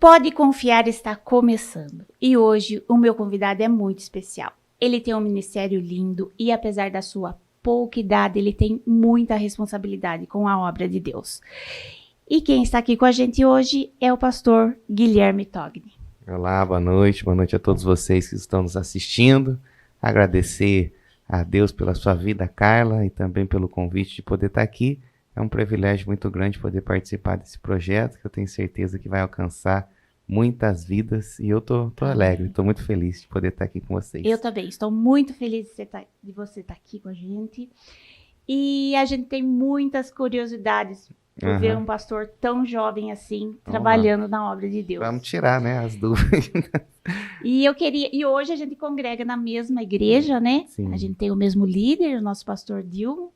Pode confiar, está começando. E hoje o meu convidado é muito especial. Ele tem um ministério lindo e apesar da sua pouca idade, ele tem muita responsabilidade com a obra de Deus. E quem está aqui com a gente hoje é o pastor Guilherme Togni. Olá, boa noite a todos vocês que estão nos assistindo. Agradecer a Deus pela sua vida, Carla, e também pelo convite de poder estar aqui. É um privilégio muito grande poder participar desse projeto, que eu tenho certeza que vai alcançar muitas vidas, e eu tô alegre, tô muito feliz de poder estar aqui com vocês. Eu também, estou muito feliz de você estar aqui com a gente. E a gente tem muitas curiosidades por ver um pastor tão jovem assim, trabalhando na obra de Deus. Vamos tirar, né, as dúvidas. E hoje a gente congrega na mesma igreja, né? Sim. A gente tem o mesmo líder, o nosso pastor Dilma.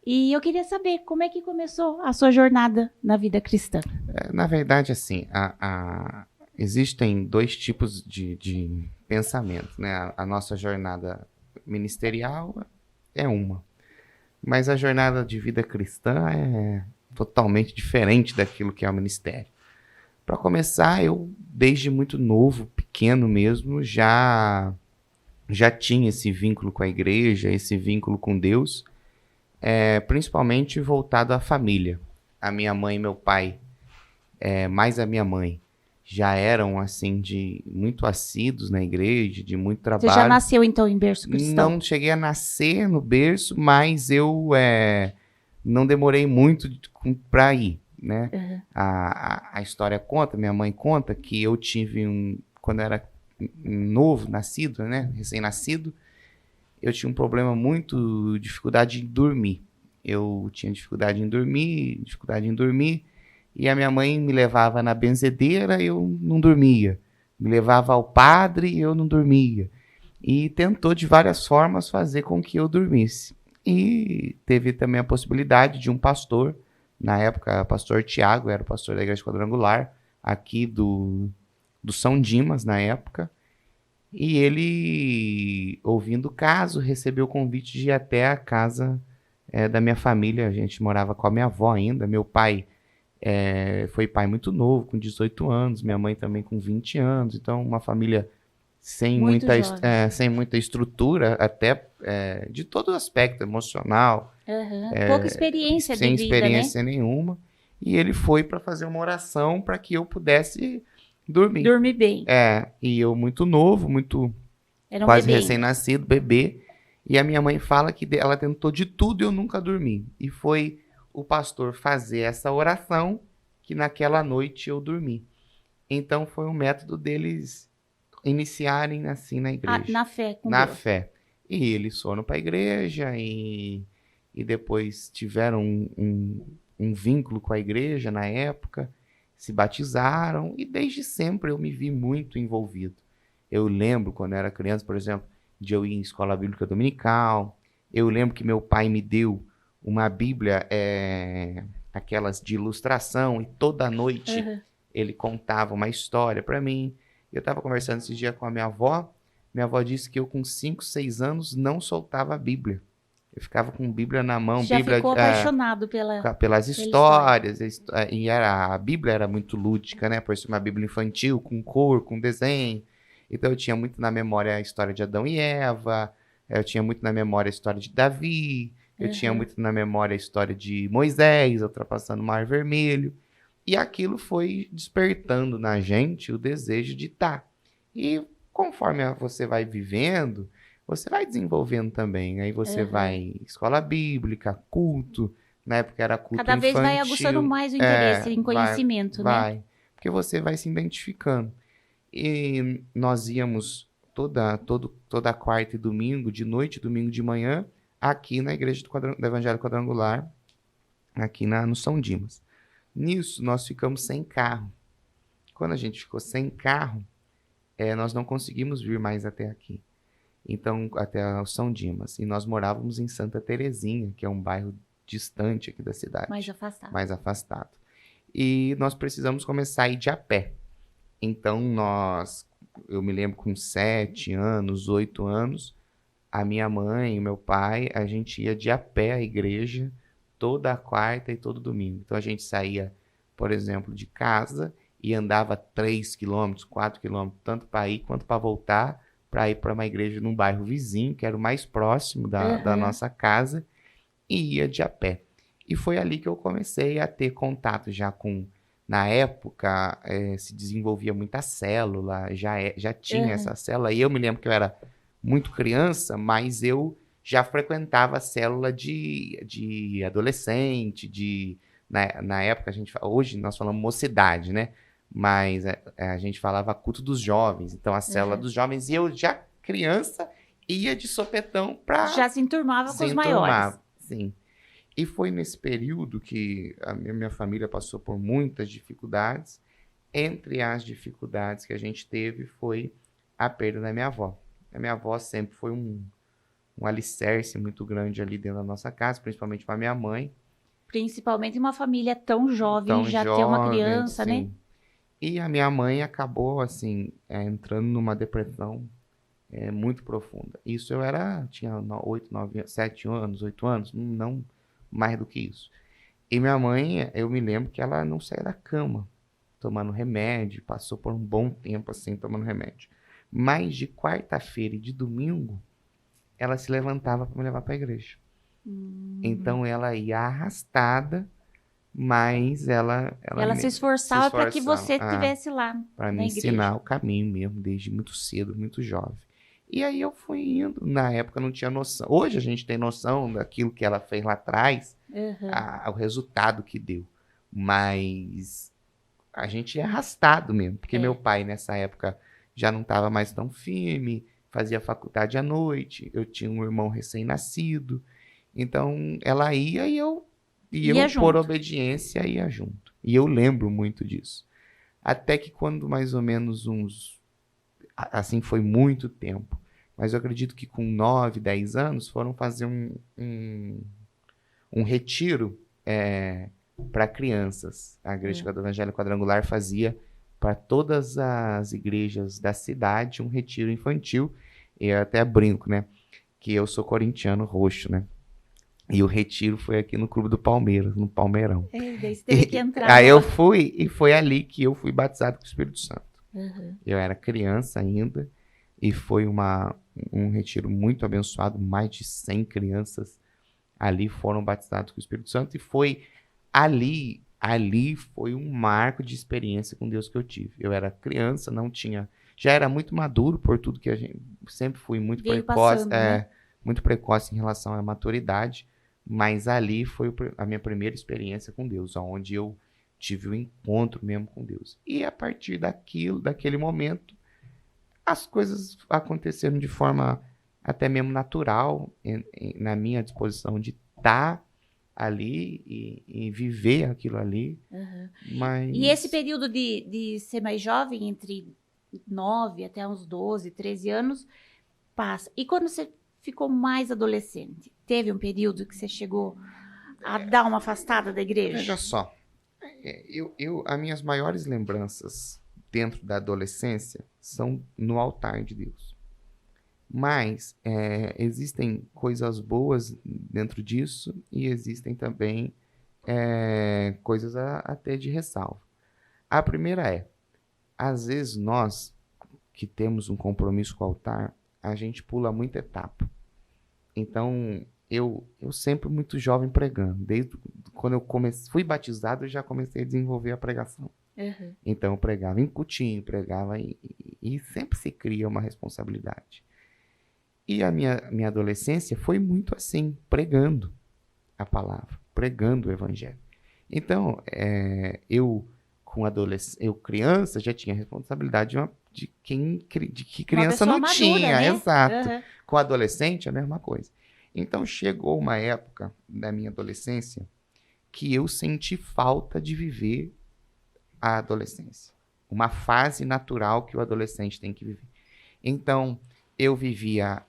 E eu queria saber como é que começou a sua jornada na vida cristã. Na verdade, assim, existem dois tipos de pensamento, né? A nossa jornada ministerial é uma, mas a jornada de vida cristã é totalmente diferente daquilo que é o ministério. Para começar, eu, desde muito novo, pequeno mesmo, já tinha esse vínculo com a igreja, esse vínculo com Deus, principalmente voltado à família. A minha mãe e meu pai, mais a minha mãe, já eram assim muito assíduos na igreja, de muito trabalho. Você já nasceu então em berço cristão? Não cheguei a nascer no berço, mas eu não demorei muito para ir, né? Uhum. A história conta, minha mãe conta que eu tive quando eu era novo, nascido, né? Recém-nascido, eu tinha um problema muito, dificuldade em dormir. Eu tinha dificuldade em dormir, e a minha mãe me levava na benzedeira, eu não dormia. Me levava ao padre, eu não dormia. E tentou de várias formas fazer com que eu dormisse. E teve também a possibilidade de um pastor, na época, o pastor Tiago, era o pastor da Igreja Quadrangular, aqui do São Dimas, na época. E ele, ouvindo o caso, recebeu o convite de ir até a casa da minha família. A gente morava com a minha avó ainda. Meu pai foi pai muito novo, com 18 anos. Minha mãe também com 20 anos. Então, uma família sem muita estrutura, até de todo aspecto emocional. Pouca experiência de sem vida, experiência né? nenhuma. E ele foi para fazer uma oração para que eu pudesse dormir. Dormir bem. E eu muito novo, Era um quase bebê recém-nascido, bebê. E a minha mãe fala que ela tentou de tudo e eu nunca dormi. E foi o pastor fazer essa oração que naquela noite eu dormi. Então foi um método deles iniciarem assim na igreja. na fé com Na Deus. fé. E eles foram para a igreja e depois tiveram um vínculo com a igreja na época, se batizaram e desde sempre eu me vi muito envolvido. Eu lembro quando eu era criança, por exemplo, de eu ir em escola bíblica dominical. Eu lembro que meu pai me deu uma Bíblia, aquelas de ilustração, e toda noite ele contava uma história para mim. Eu estava conversando esse dia com a minha avó. Minha avó disse que eu com 5, 6 anos não soltava a Bíblia. Eu ficava com a Bíblia na mão. Já Bíblia, ficou apaixonado pelas histórias. E a Bíblia era muito lúdica, né? Por ser uma Bíblia infantil, com cor, com desenho. Então eu tinha muito na memória a história de Adão e Eva. Eu tinha muito na memória a história de Davi. Eu tinha muito na memória a história de Moisés ultrapassando o Mar Vermelho. E aquilo foi despertando na gente o desejo de estar. E conforme você vai vivendo, você vai desenvolvendo também. Aí você vai escola bíblica, culto. Na época era culto Cada vez infantil. vai aguçando mais o interesse em conhecimento, né? Porque você vai se identificando. E nós íamos toda quarta e domingo, de noite, domingo de manhã, aqui na igreja do Evangelho Quadrangular, aqui no São Dimas. Nisso, nós ficamos sem carro. Quando a gente ficou sem carro, nós não conseguimos vir mais até aqui. Então, até o São Dimas. E nós morávamos em Santa Terezinha, que é um bairro distante aqui da cidade. Mais afastado. E nós precisamos começar a ir de a pé. Então, eu me lembro com 7 anos, 8 anos, a minha mãe e meu pai, a gente ia de a pé à igreja toda a quarta e todo domingo. Então, a gente saía, por exemplo, de casa e andava 3 quilômetros, 4 quilômetros, tanto para ir quanto para voltar, para ir para uma igreja num bairro vizinho, que era o mais próximo da nossa casa, e ia de a pé. E foi ali que eu comecei a ter contato já com, na época, se desenvolvia muita célula, já tinha essa célula, e eu me lembro que eu era muito criança, mas eu já frequentava a célula de adolescente, na época, hoje nós falamos mocidade, né? Mas a gente falava culto dos jovens, então a célula dos jovens, e eu já criança ia de sopetão para... Já se enturmava com os maiores. Sim. E foi nesse período que a minha família passou por muitas dificuldades. Entre as dificuldades que a gente teve foi a perda da minha avó. A minha avó sempre foi um alicerce muito grande ali dentro da nossa casa, principalmente para minha mãe. Principalmente uma família tão jovem, já ter uma criança, sim, né? E a minha mãe acabou, assim, entrando numa depressão muito profunda. Isso tinha 8, 9, 7 anos, 8 anos, não mais do que isso. E minha mãe, eu me lembro que ela não saía da cama, tomando remédio, passou por um bom tempo assim, tomando remédio. Mas de quarta-feira e de domingo, ela se levantava para me levar para a igreja. Então ela ia arrastada, mas ela se esforçava para que você estivesse lá para me ensinar o caminho mesmo, desde muito cedo, muito jovem. E aí eu fui indo. Na época eu não tinha noção. Hoje a gente tem noção daquilo que ela fez lá atrás, o resultado que deu. Mas a gente é arrastado mesmo, porque meu pai nessa época já não estava mais tão firme, fazia faculdade à noite, eu tinha um irmão recém-nascido. Então ela ia e eu por obediência, ia junto. E eu lembro muito disso. Até que quando mais ou menos assim, foi muito tempo. Mas eu acredito que com 9, 10 anos foram fazer um retiro para crianças. A Igreja do Evangelho Quadrangular fazia para todas as igrejas da cidade um retiro infantil. E eu até brinco, né? Que eu sou corintiano roxo, né? E o retiro foi aqui no Clube do Palmeiras, no Palmeirão. Daí você teve que entrar. Aí eu fui, e foi ali que eu fui batizado com o Espírito Santo. Eu era criança ainda, e foi um retiro muito abençoado. Mais de 100 crianças ali foram batizadas com o Espírito Santo, e foi ali foi um marco de experiência com Deus que eu tive. Eu era criança, já era muito maduro por tudo que a gente sempre fui muito precoce, né? Muito precoce em relação à maturidade, mas ali foi a minha primeira experiência com Deus, onde eu tive um encontro mesmo com Deus. E a partir daquele momento, as coisas aconteceram de forma até mesmo natural, na minha disposição de estar ali e viver aquilo ali. Mas... E esse período de ser mais jovem, entre 9 até uns 12, 13 anos, passa. E quando você ficou mais adolescente, teve um período que você chegou a dar uma afastada da igreja? Veja só, as minhas maiores lembranças dentro da adolescência são no altar de Deus. Mas existem coisas boas dentro disso e existem também coisas até de ressalva. A primeira às vezes nós que temos um compromisso com o altar, a gente pula muita etapa. Então, eu sempre muito jovem pregando. Desde quando eu fui batizado, eu já comecei a desenvolver a pregação. Então, eu pregava em cultinho, pregava e sempre se cria uma responsabilidade. E a minha adolescência foi muito assim, pregando a palavra, pregando o evangelho. Então, eu criança, já tinha a responsabilidade de que criança não madura, tinha, né? exato. Com adolescente, a mesma coisa. Então, chegou uma época da minha adolescência que eu senti falta de viver a adolescência. Uma fase natural que o adolescente tem que viver. Então, eu via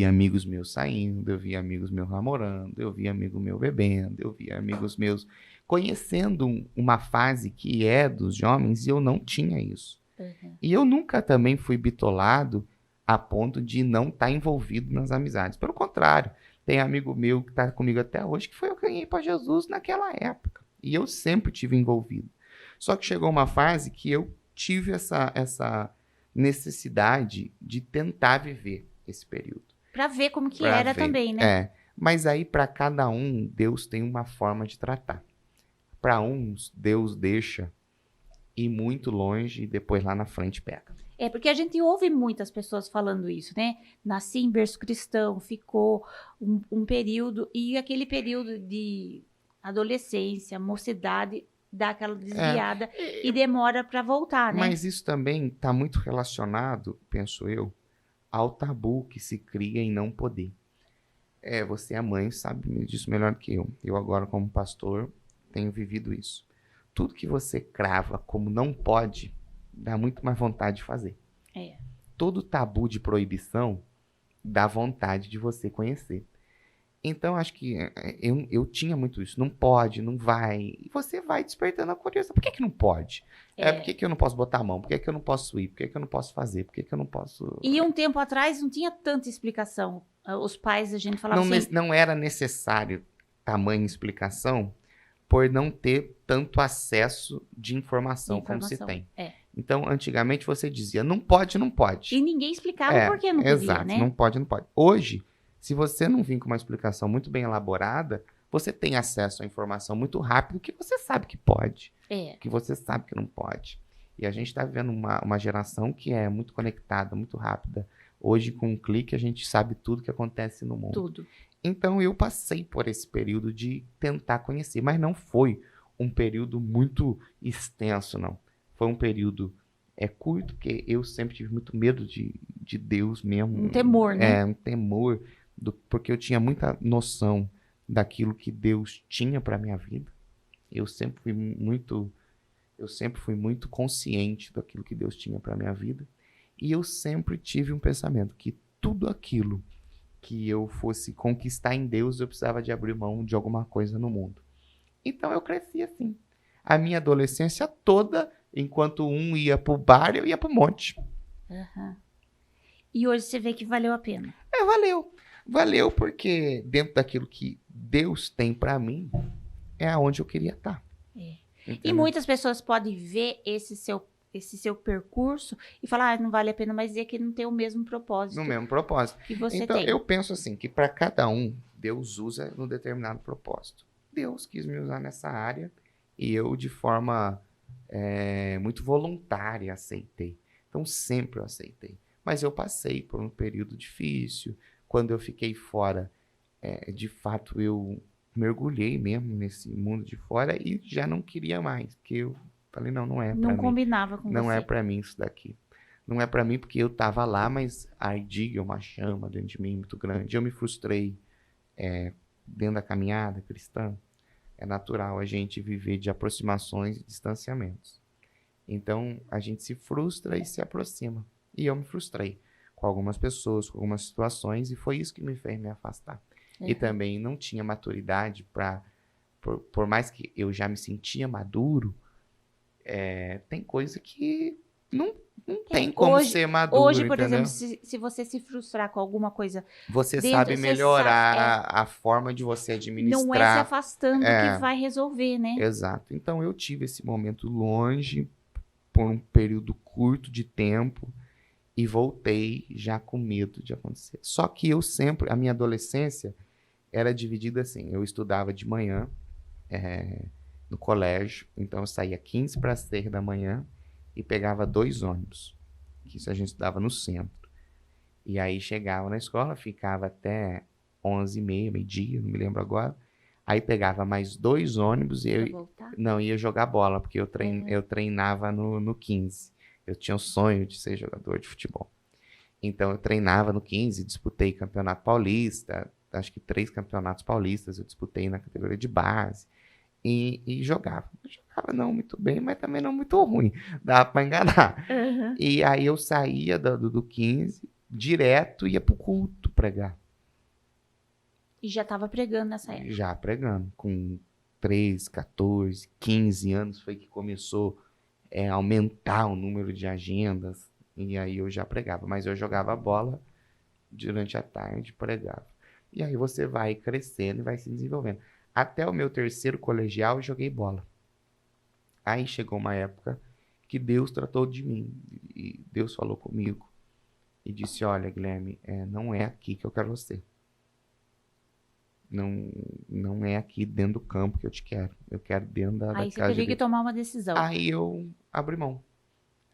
amigos meus saindo, eu via amigos meus namorando, eu via amigo meu bebendo, eu via amigos meus conhecendo uma fase que é dos jovens, e eu não tinha isso. E eu nunca também fui bitolado a ponto de não estar envolvido nas amizades. Pelo contrário, tem amigo meu que está comigo até hoje que foi eu que ganhei para Jesus naquela época. E eu sempre tive envolvido. Só que chegou uma fase que eu tive essa necessidade de tentar viver esse período. Pra ver como que Pra era ver. também, né? Mas aí para cada um, Deus tem uma forma de tratar. Para uns, Deus deixa ir muito longe e depois lá na frente pega. Porque a gente ouve muitas pessoas falando isso, né? Nasci em berço cristão, ficou um período, e aquele período de adolescência, mocidade, dá aquela desviada e demora para voltar, né? Mas isso também está muito relacionado, penso eu, ao tabu que se cria em não poder. Você é mãe, sabe disso melhor que eu. Eu agora, como pastor, tenho vivido isso. Tudo que você crava como não pode, dá muito mais vontade de fazer. Todo tabu de proibição dá vontade de você conhecer. Então, acho que eu tinha muito isso. Não pode, não vai. E você vai despertando a curiosidade. Por que não pode? Por que eu não posso botar a mão? Por que eu não posso ir? Por que eu não posso fazer? Por que eu não posso... E um tempo atrás não tinha tanta explicação. Os pais, a gente falava assim... Não era necessário tamanha explicação por não ter tanto acesso de informação como se tem. Então, antigamente você dizia, não pode, não pode. E ninguém explicava por que não podia, exato, né? Não pode, não pode. Hoje, se você não vir com uma explicação muito bem elaborada, você tem acesso à informação muito rápido que você sabe que pode. Que você sabe que não pode. E a gente está vivendo uma geração que é muito conectada, muito rápida. Hoje, com um clique, a gente sabe tudo que acontece no mundo. Tudo. Então, eu passei por esse período de tentar conhecer, mas não foi um período muito extenso, não. Foi um período curto, porque eu sempre tive muito medo de Deus mesmo. Um temor, né? Um temor, porque eu tinha muita noção daquilo que Deus tinha para minha vida. Eu sempre fui muito consciente daquilo que Deus tinha para minha vida. E eu sempre tive um pensamento que tudo aquilo que eu fosse conquistar em Deus, eu precisava de abrir mão de alguma coisa no mundo. Então eu cresci assim. A minha adolescência toda, enquanto um ia pro bar, eu ia pro monte. E hoje você vê que valeu a pena. Valeu. Valeu porque dentro daquilo que Deus tem para mim, é aonde eu queria estar. E muitas pessoas podem ver esse seu percurso e falar, não vale a pena, mas dizer que não tem o mesmo propósito. No mesmo propósito. Que você então, tem. eu penso assim, que para cada um, Deus usa num determinado propósito. Deus quis me usar nessa área e eu, de forma muito voluntária, aceitei. Então, sempre eu aceitei. Mas eu passei por um período difícil. Quando eu fiquei fora, de fato, eu mergulhei mesmo nesse mundo de fora e já não queria mais, porque eu falei, não é pra mim. Não combinava com você. Não é pra mim isso daqui. Não é pra mim porque eu tava lá, mas ardia uma chama dentro de mim muito grande. Eu me frustrei dentro da caminhada cristã. É natural a gente viver de aproximações e distanciamentos. Então, a gente se frustra e se aproxima. E eu me frustrei com algumas pessoas, com algumas situações, e foi isso que me fez me afastar. E também não tinha maturidade para... Por mais que eu já me sentia maduro, tem coisa que não tem como ser maduro, hoje, por entendeu? exemplo, se você se frustrar com alguma coisa... Você dentro, sabe melhorar a forma de você administrar. Não é se afastando que vai resolver, né? Exato. Então, eu tive esse momento longe, por um período curto de tempo, e voltei já com medo de acontecer. Só que a minha adolescência era dividida assim, eu estudava de manhã, no colégio, então eu saía 15 para 6 da manhã e pegava 2 ônibus, que isso a gente estudava no centro. E aí chegava na escola, ficava até 11h30, meio-dia, não me lembro agora, aí pegava mais 2 ônibus e ia jogar bola, porque eu treinava no 15. Eu tinha o sonho de ser jogador de futebol. Então eu treinava no 15, disputei campeonato paulista, acho que 3 campeonatos paulistas eu disputei na categoria de base. E jogava. Eu jogava não muito bem, mas também não muito ruim. Dava pra enganar. E aí eu saía do 15, direto ia pro culto pregar. E já tava pregando nessa época? Já pregando. Com 13, 14, 15 anos foi que começou a aumentar o número de agendas. E aí eu já pregava. Mas eu jogava bola durante a tarde, pregava. E aí você vai crescendo e vai se desenvolvendo. Até o meu 3º colegial eu joguei bola. Aí chegou uma época que Deus tratou de mim. E Deus falou comigo. E disse, olha, Guilherme, não é aqui que eu quero você. Não é aqui dentro do campo que eu te quero. Eu quero dentro da Aí você casa de teve que Deus. tomar uma decisão. Aí eu abri mão.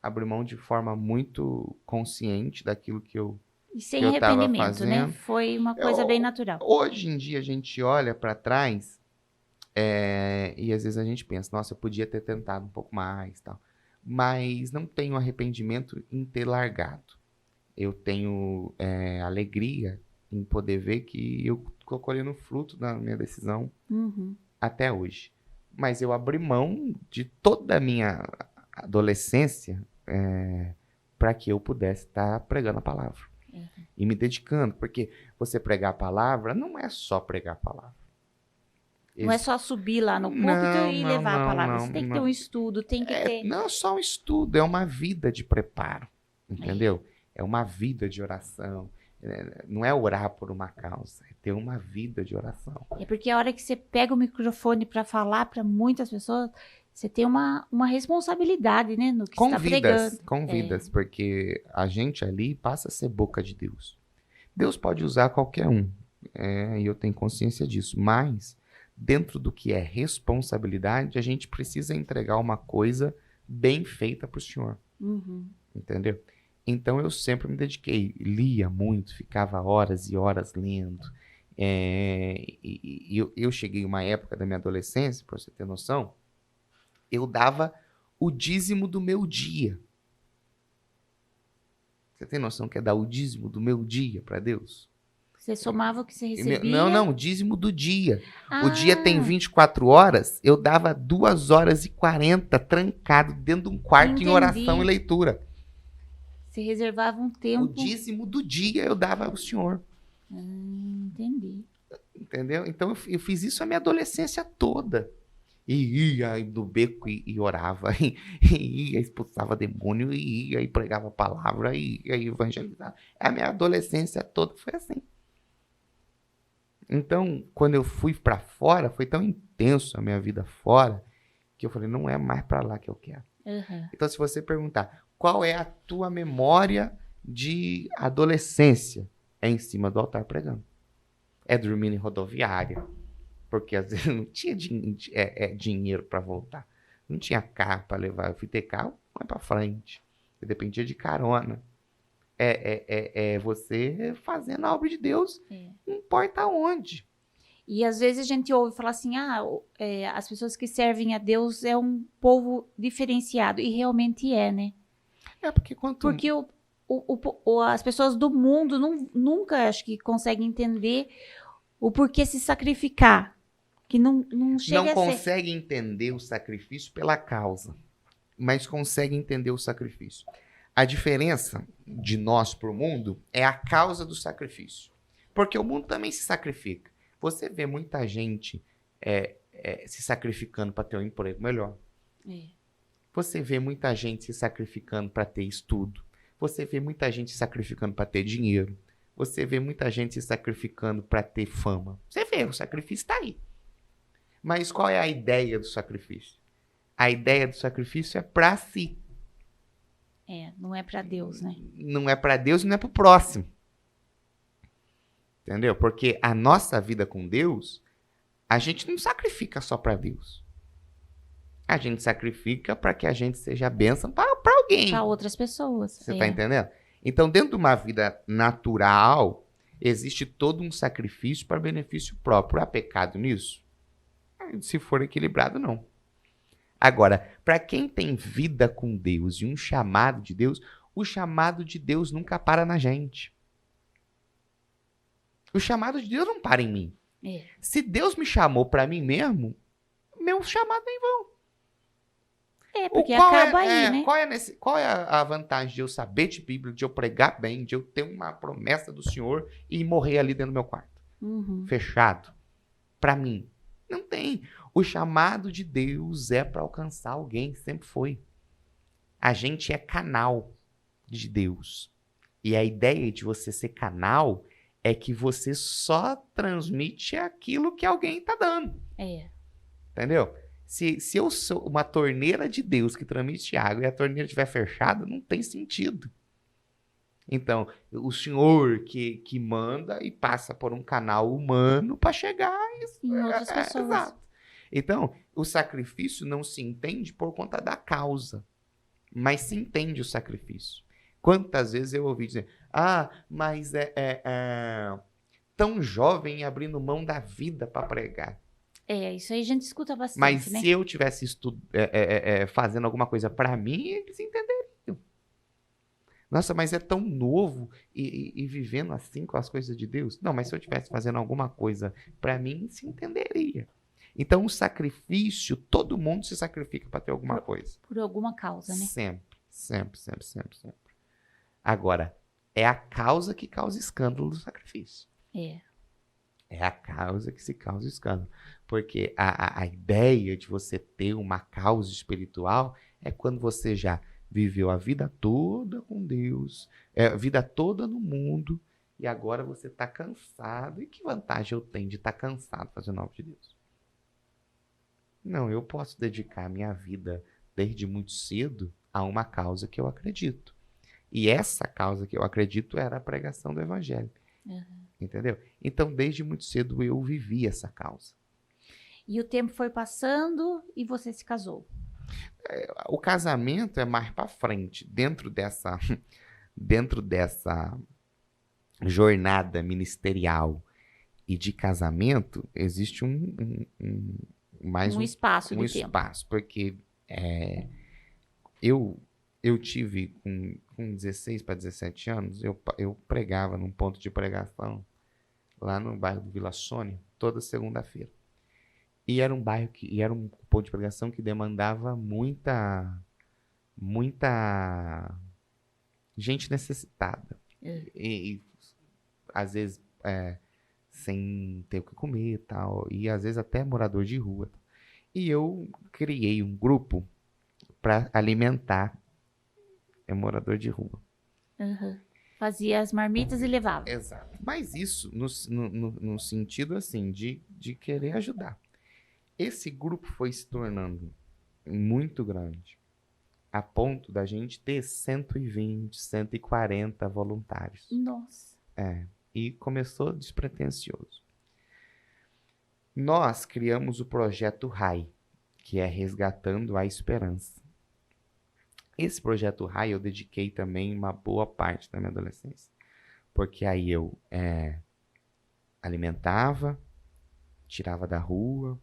Abri mão de forma muito consciente daquilo que eu E sem estava arrependimento, né? fazendo. Foi uma coisa bem natural. Hoje em dia a gente olha para trás e às vezes a gente pensa, nossa, eu podia ter tentado um pouco mais, tal. Mas não tenho arrependimento em ter largado. Eu tenho alegria em poder ver que eu estou colhendo fruto da minha decisão até hoje. Mas eu abri mão de toda a minha adolescência para que eu pudesse estar pregando a palavra. E me dedicando, porque você pregar a palavra não é só pregar a palavra. Não é só subir lá no púlpito e levar a palavra. Você tem que ter um estudo, tem que ter... Não é só um estudo, é uma vida de preparo, entendeu? É uma vida de oração. Não é orar por uma causa, é ter uma vida de oração. É porque a hora que você pega o microfone para falar para muitas pessoas, você tem uma responsabilidade, né, no que você está pregando. Com vidas, porque a gente ali passa a ser boca de Deus. Deus pode usar qualquer um, e eu tenho consciência disso, mas dentro do que é responsabilidade, a gente precisa entregar uma coisa bem feita para o Senhor. Entendeu? Então eu sempre me dediquei, lia muito, ficava horas e horas lendo. Eu cheguei uma época da minha adolescência, para você ter noção, eu dava o dízimo do meu dia. Você tem noção que é dar o dízimo do meu dia para Deus? Você somava o que você recebia? Não, o dízimo do dia. O dia tem 24 horas, eu dava 2h40 trancado dentro de um quarto em oração e leitura. Você reservava um tempo. O dízimo do dia eu dava ao Senhor. Entendi. Entendeu? Então eu fiz isso a minha adolescência toda. E ia no beco e orava, e ia, expulsava demônio, e ia e pregava a palavra, e ia evangelizar. A minha adolescência toda foi assim. Então, quando eu fui para fora, foi tão intenso a minha vida fora, que eu falei, não é mais para lá que eu quero. Então, se você perguntar, qual é a tua memória de adolescência? É em cima do altar pregando. É dormindo em rodoviária. Porque às vezes não tinha dinheiro para voltar. Não tinha carro para levar. Eu fui ter carro, vai para frente. Eu dependia de carona. Você fazendo a obra de Deus, não importa onde. E às vezes a gente ouve falar assim, as pessoas que servem a Deus é um povo diferenciado. E realmente é, né? Porque as pessoas do mundo nunca, acho que, conseguem entender o porquê se sacrificar. Que não chega não a ser... consegue entender o sacrifício pela causa, mas consegue entender o sacrifício. A diferença de nós para o mundo é a causa do sacrifício. Porque o mundo também se sacrifica. Você vê muita gente se sacrificando para ter um emprego melhor. Você vê muita gente se sacrificando para ter estudo. Você vê muita gente se sacrificando para ter dinheiro. Você vê muita gente se sacrificando para ter fama. Você vê, o sacrifício está aí. Mas qual é a ideia do sacrifício? A ideia do sacrifício é para si. Não é para Deus, né? Não é para Deus e não é para o próximo. Entendeu? Porque a nossa vida com Deus, a gente não sacrifica só para Deus. A gente sacrifica para que a gente seja bênção para alguém. Para outras pessoas. Você está entendendo? Então, dentro de uma vida natural, existe todo um sacrifício para benefício próprio. Há pecado nisso? Se for equilibrado, não. Agora, para quem tem vida com Deus e um chamado de Deus, o chamado de Deus nunca para na gente. O chamado de Deus não para em mim. Se Deus me chamou para mim mesmo, meu chamado é em vão. Porque acaba aí, né? Qual é a vantagem de eu saber de Bíblia, de eu pregar bem, de eu ter uma promessa do Senhor e morrer ali dentro do meu quarto? Fechado. Para mim. Não tem. O chamado de Deus é para alcançar alguém, sempre foi. A gente é canal de Deus. E a ideia de você ser canal é que você só transmite aquilo que alguém tá dando. Entendeu? Se eu sou uma torneira de Deus que transmite água e a torneira estiver fechada, não tem sentido. Então, o senhor que manda e passa por um canal humano para chegar em outras pessoas. Exato. Então, o sacrifício não se entende por conta da causa, mas se entende o sacrifício. Quantas vezes eu ouvi dizer, mas tão jovem abrindo mão da vida para pregar. Isso aí a gente escuta bastante, mas né? se eu tivesse fazendo alguma coisa para mim, eles entenderiam. Nossa, mas é tão novo e vivendo assim com as coisas de Deus. Não, mas se eu estivesse fazendo alguma coisa para mim, se entenderia. Então, o sacrifício, todo mundo se sacrifica para ter alguma coisa. Por alguma causa, né? Sempre. Agora, é a causa que causa escândalo do sacrifício. É a causa que se causa escândalo. Porque a ideia de você ter uma causa espiritual é quando você já viveu a vida toda com Deus, a vida toda no mundo, e agora você está cansado. E que vantagem eu tenho de estar cansado fazendo a obra de Deus? Não, eu posso dedicar a minha vida desde muito cedo a uma causa que eu acredito. E essa causa que eu acredito era a pregação do Evangelho. Entendeu? Então, desde muito cedo eu vivi essa causa. E o tempo foi passando e você se casou. O casamento é mais para frente. Dentro dessa jornada ministerial e de casamento, existe um espaço de tempo. Porque eu tive com 16 para 17 anos, eu pregava num ponto de pregação lá no bairro do Vila Sônia, toda segunda-feira. E era um ponto de pregação que demandava muita gente necessitada. E às vezes sem ter o que comer e tal, e às vezes até morador de rua. E eu criei um grupo para alimentar morador de rua. Fazia as marmitas e levava. Exato. Mas isso no sentido assim de querer ajudar. Esse grupo foi se tornando muito grande, a ponto da gente ter 120, 140 voluntários. Nossa. E começou despretensioso. Nós criamos o projeto RAI, que é Resgatando a Esperança. Esse projeto RAI eu dediquei também uma boa parte da minha adolescência. Porque aí eu alimentava, tirava da rua,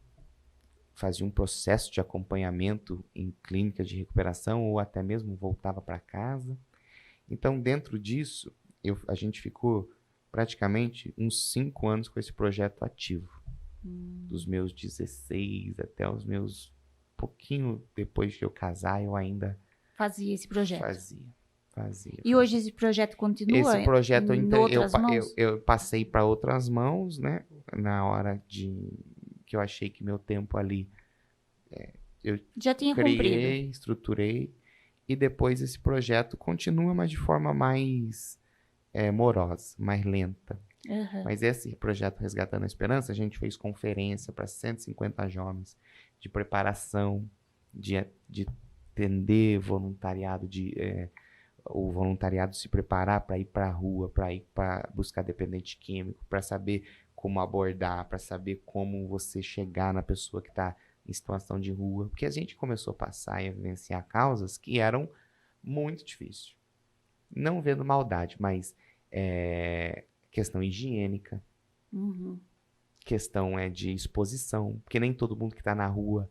fazia um processo de acompanhamento em clínica de recuperação ou até mesmo voltava para casa. Então, dentro disso, a gente ficou praticamente uns 5 anos com esse projeto ativo. Dos meus 16 até os meus... pouquinho depois de eu casar, eu ainda... Fazia esse projeto. Fazia. E hoje esse projeto continua? Esse projeto mãos? Eu passei para outras mãos, né? Na hora que eu achei que meu tempo ali eu já tinha criei, cumprido. Estruturei, e depois esse projeto continua, mas de forma mais morosa, mais lenta. Mas esse projeto Resgatando a Esperança, a gente fez conferência para 150 jovens de preparação, de atender voluntariado, o voluntariado se preparar para ir para a rua, para ir para buscar dependente químico, para saber como abordar, para saber como você chegar na pessoa que está em situação de rua. Porque a gente começou a passar e a vivenciar causas que eram muito difíceis. Não vendo maldade, mas questão higiênica, questão de exposição, porque nem todo mundo que está na rua,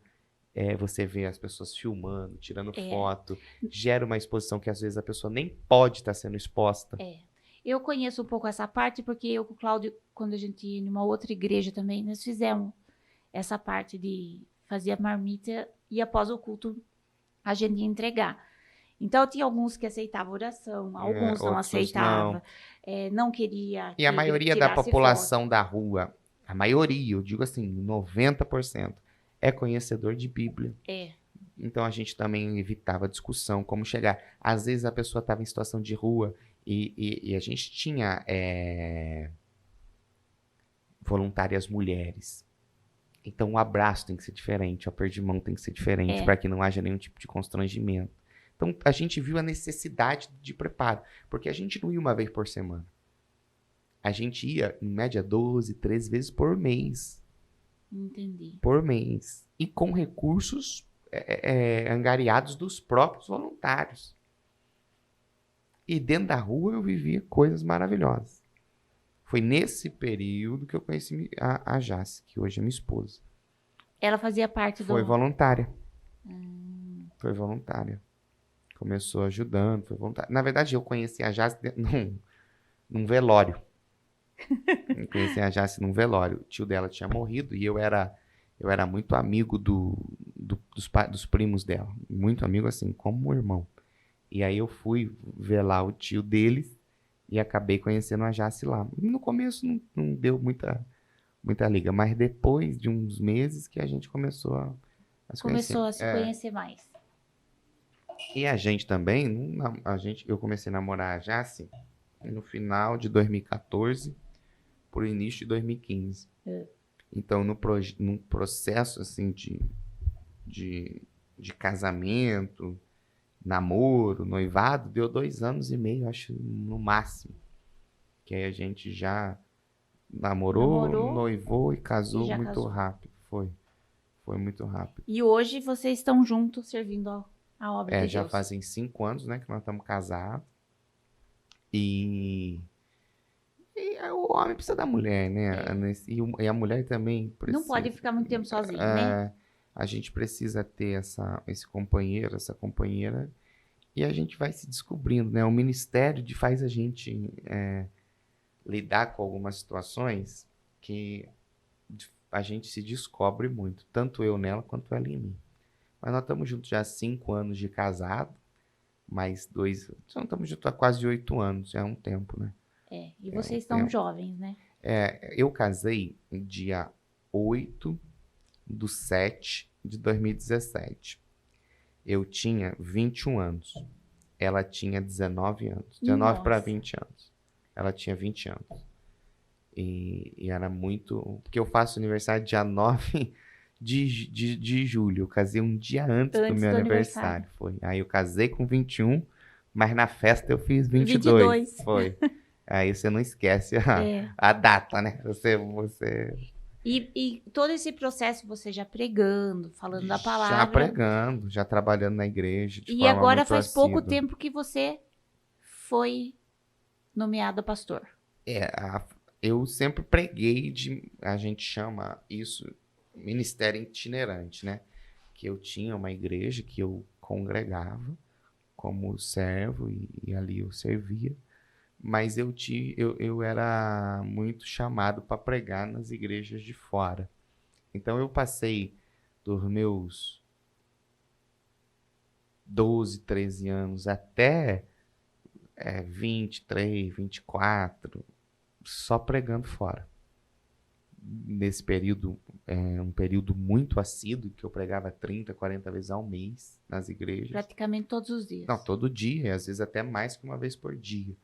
você vê as pessoas filmando, tirando foto, gera uma exposição que às vezes a pessoa nem pode estar sendo exposta. Eu conheço um pouco essa parte, porque eu com o Cláudio, quando a gente ia numa outra igreja também, nós fizemos essa parte de fazer a marmita e após o culto a gente ia entregar. Então, tinha alguns que aceitavam oração, alguns não aceitavam, não queria. E a maioria da população da rua, a maioria, eu digo assim, 90%, é conhecedor de Bíblia. Então, a gente também evitava discussão, como chegar. Às vezes, a pessoa estava em situação de rua e a gente tinha voluntárias mulheres. Então o abraço tem que ser diferente, o aperto de mão tem que ser diferente, para que não haja nenhum tipo de constrangimento. Então a gente viu a necessidade de preparo, porque a gente não ia uma vez por semana. A gente ia, em média, 12, 13 vezes por mês. Entendi. Por mês. E com recursos angariados dos próprios voluntários. E dentro da rua eu vivia coisas maravilhosas. Foi nesse período que eu conheci a Jace, que hoje é minha esposa. Ela fazia parte do... Foi voluntária. Foi voluntária. Começou ajudando, foi voluntária. Na verdade, eu conheci a Jace num velório. Eu conheci a Jace num velório. O tio dela tinha morrido e eu era muito amigo dos primos dela. Muito amigo, assim, como um irmão. E aí eu fui ver lá o tio deles e acabei conhecendo a Jace lá. No começo não deu muita liga, mas depois de uns meses que a gente começou a se conhecer. Começou a se conhecer mais. E a gente também, eu comecei a namorar a Jace no final de 2014 pro início de 2015. Então, num processo assim de casamento, namoro, noivado, deu 2 anos e meio, acho, no máximo. Que aí a gente já namorou, noivou e casou muito rápido. Foi muito rápido. E hoje vocês estão juntos servindo a obra de Deus. Já fazem 5 anos, né, que nós estamos casados. E o homem precisa da mulher, né? E a mulher também precisa. Não pode ficar muito tempo sozinho, né? A gente precisa ter esse companheiro, essa companheira, e a gente vai se descobrindo, né? O ministério faz a gente lidar com algumas situações que a gente se descobre muito, tanto eu nela quanto ela em mim. Mas nós estamos juntos já há 5 anos de casado, mais 2, então estamos juntos há quase 8 anos, já é um tempo, né? E vocês estão jovens, né? Eu casei dia 8/7/2017. Eu tinha 21 anos. Ela tinha 19 anos. 19 para 20 anos. Ela tinha 20 anos. E era muito... Porque eu faço aniversário dia 9 de julho. Eu casei um dia antes do meu aniversário. Foi. Aí eu casei com 21, mas na festa eu fiz 22. Foi. Aí você não esquece a data, né? Você... E todo esse processo você já pregando, falando da palavra. Já pregando, já trabalhando na igreja. E agora faz pouco tempo que você foi nomeado pastor. Eu sempre preguei a gente chama isso ministério itinerante, né? Que eu tinha uma igreja que eu congregava como servo e ali eu servia. Mas eu era muito chamado para pregar nas igrejas de fora. Então eu passei dos meus 12, 13 anos até 23, 24, só pregando fora. Nesse período, um período muito assíduo, que eu pregava 30, 40 vezes ao mês nas igrejas. Praticamente todos os dias. Não, todo dia, às vezes até mais que uma vez por dia.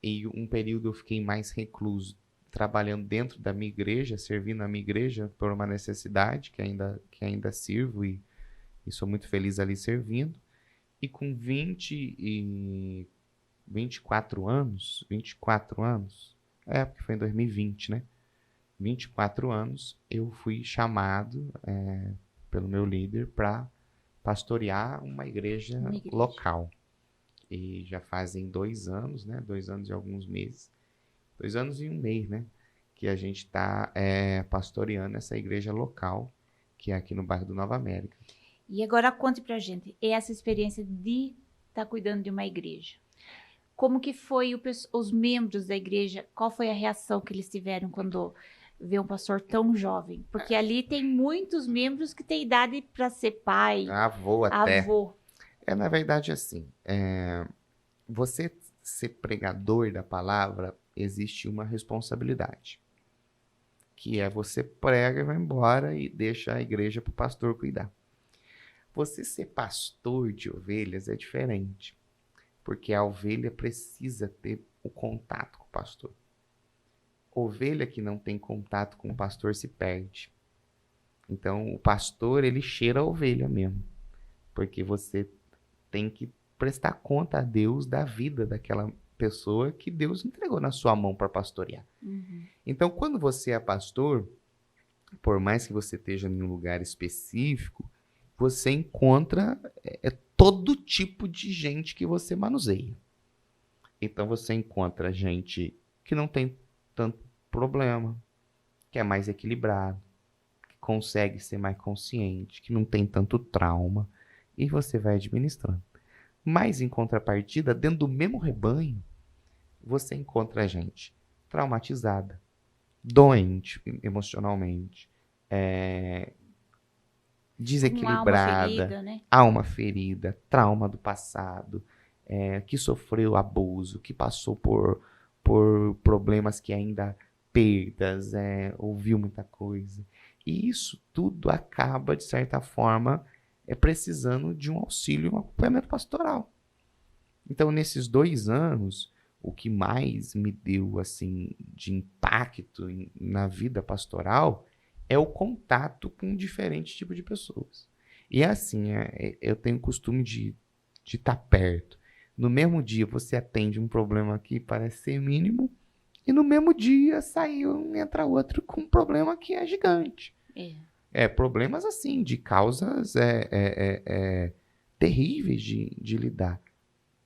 E um período eu fiquei mais recluso, trabalhando dentro da minha igreja, servindo a minha igreja por uma necessidade, que ainda sirvo e sou muito feliz ali servindo. E com 24 anos, porque foi em 2020, né? 24 anos, eu fui chamado pelo meu líder para pastorear uma igreja local. E já fazem 2 anos, né? 2 anos e alguns meses. 2 anos e um mês, né? Que a gente está pastoreando essa igreja local, que é aqui no bairro do Nova América. E agora conte pra gente, essa experiência de estar cuidando de uma igreja. Como que foi os membros da igreja, qual foi a reação que eles tiveram quando vê um pastor tão jovem? Porque ali tem muitos membros que têm idade para ser pai. Avô até. Avô. Na verdade, assim, você ser pregador da palavra, existe uma responsabilidade. Que é você prega e vai embora e deixa a igreja para o pastor cuidar. Você ser pastor de ovelhas é diferente. Porque a ovelha precisa ter o contato com o pastor. ovelha que não tem contato com o pastor se perde. Então, o pastor, ele cheira a ovelha mesmo. Porque você tem que prestar conta a Deus da vida daquela pessoa que Deus entregou na sua mão para pastorear. Então, quando você é pastor, por mais que você esteja em um lugar específico, você encontra todo tipo de gente que você manuseia. Então, você encontra gente que não tem tanto problema, que é mais equilibrado, que consegue ser mais consciente, que não tem tanto trauma, e você vai administrando. Mas, em contrapartida, dentro do mesmo rebanho, você encontra gente traumatizada, doente emocionalmente, desequilibrada, alma ferida, trauma do passado, que sofreu abuso, que passou por problemas que ainda perdas, ouviu muita coisa. E isso tudo acaba, de certa forma, precisando de um auxílio, um acompanhamento pastoral. Então, nesses 2 anos, o que mais me deu assim, de impacto na vida pastoral é o contato com diferentes tipos de pessoas. E assim, eu tenho o costume de estar perto. No mesmo dia, você atende um problema que parece ser mínimo, e no mesmo dia entra outro com um problema que é gigante. Problemas assim, de causas terríveis de lidar.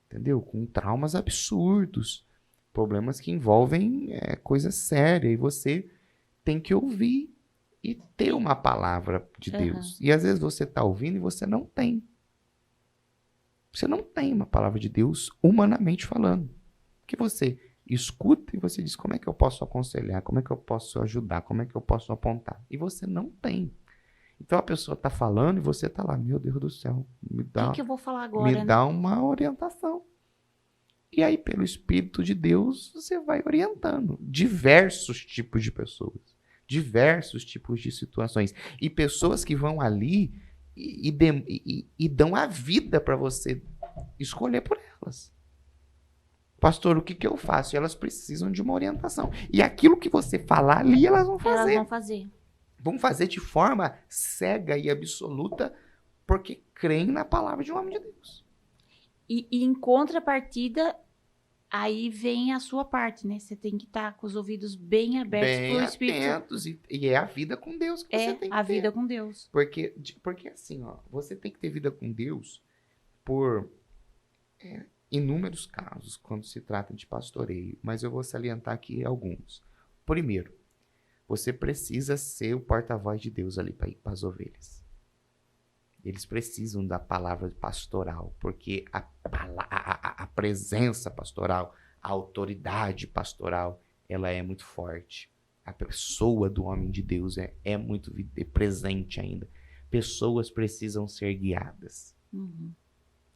Entendeu? Com traumas absurdos. Problemas que envolvem coisa séria. E você tem que ouvir e ter uma palavra de Deus. E às vezes você está ouvindo e você não tem. Você não tem uma palavra de Deus humanamente falando. Que você escuta e você diz, como é que eu posso aconselhar? Como é que eu posso ajudar? Como é que eu posso apontar? E você não tem. Então a pessoa está falando e você está lá, meu Deus do céu, me dá, o que eu vou falar agora, dá uma orientação. E aí, pelo Espírito de Deus, você vai orientando diversos tipos de pessoas, diversos tipos de situações. E pessoas que vão ali e dão a vida para você escolher por elas. Pastor, o que eu faço? E elas precisam de uma orientação. E aquilo que você falar ali, elas vão fazer. Vão fazer de forma cega e absoluta, porque creem na palavra de um homem de Deus. E em contrapartida, aí vem a sua parte, né? Você tem que estar com os ouvidos bem abertos para o Espírito. Atentos, e é a vida com Deus que você tem que ter. É a vida com Deus. Porque assim, você tem que ter vida com Deus por inúmeros casos, quando se trata de pastoreio. Mas eu vou salientar aqui alguns. Primeiro, você precisa ser o porta-voz de Deus ali para as ovelhas. Eles precisam da palavra pastoral, porque a presença pastoral, a autoridade pastoral, ela é muito forte. A pessoa do homem de Deus é muito presente ainda. Pessoas precisam ser guiadas.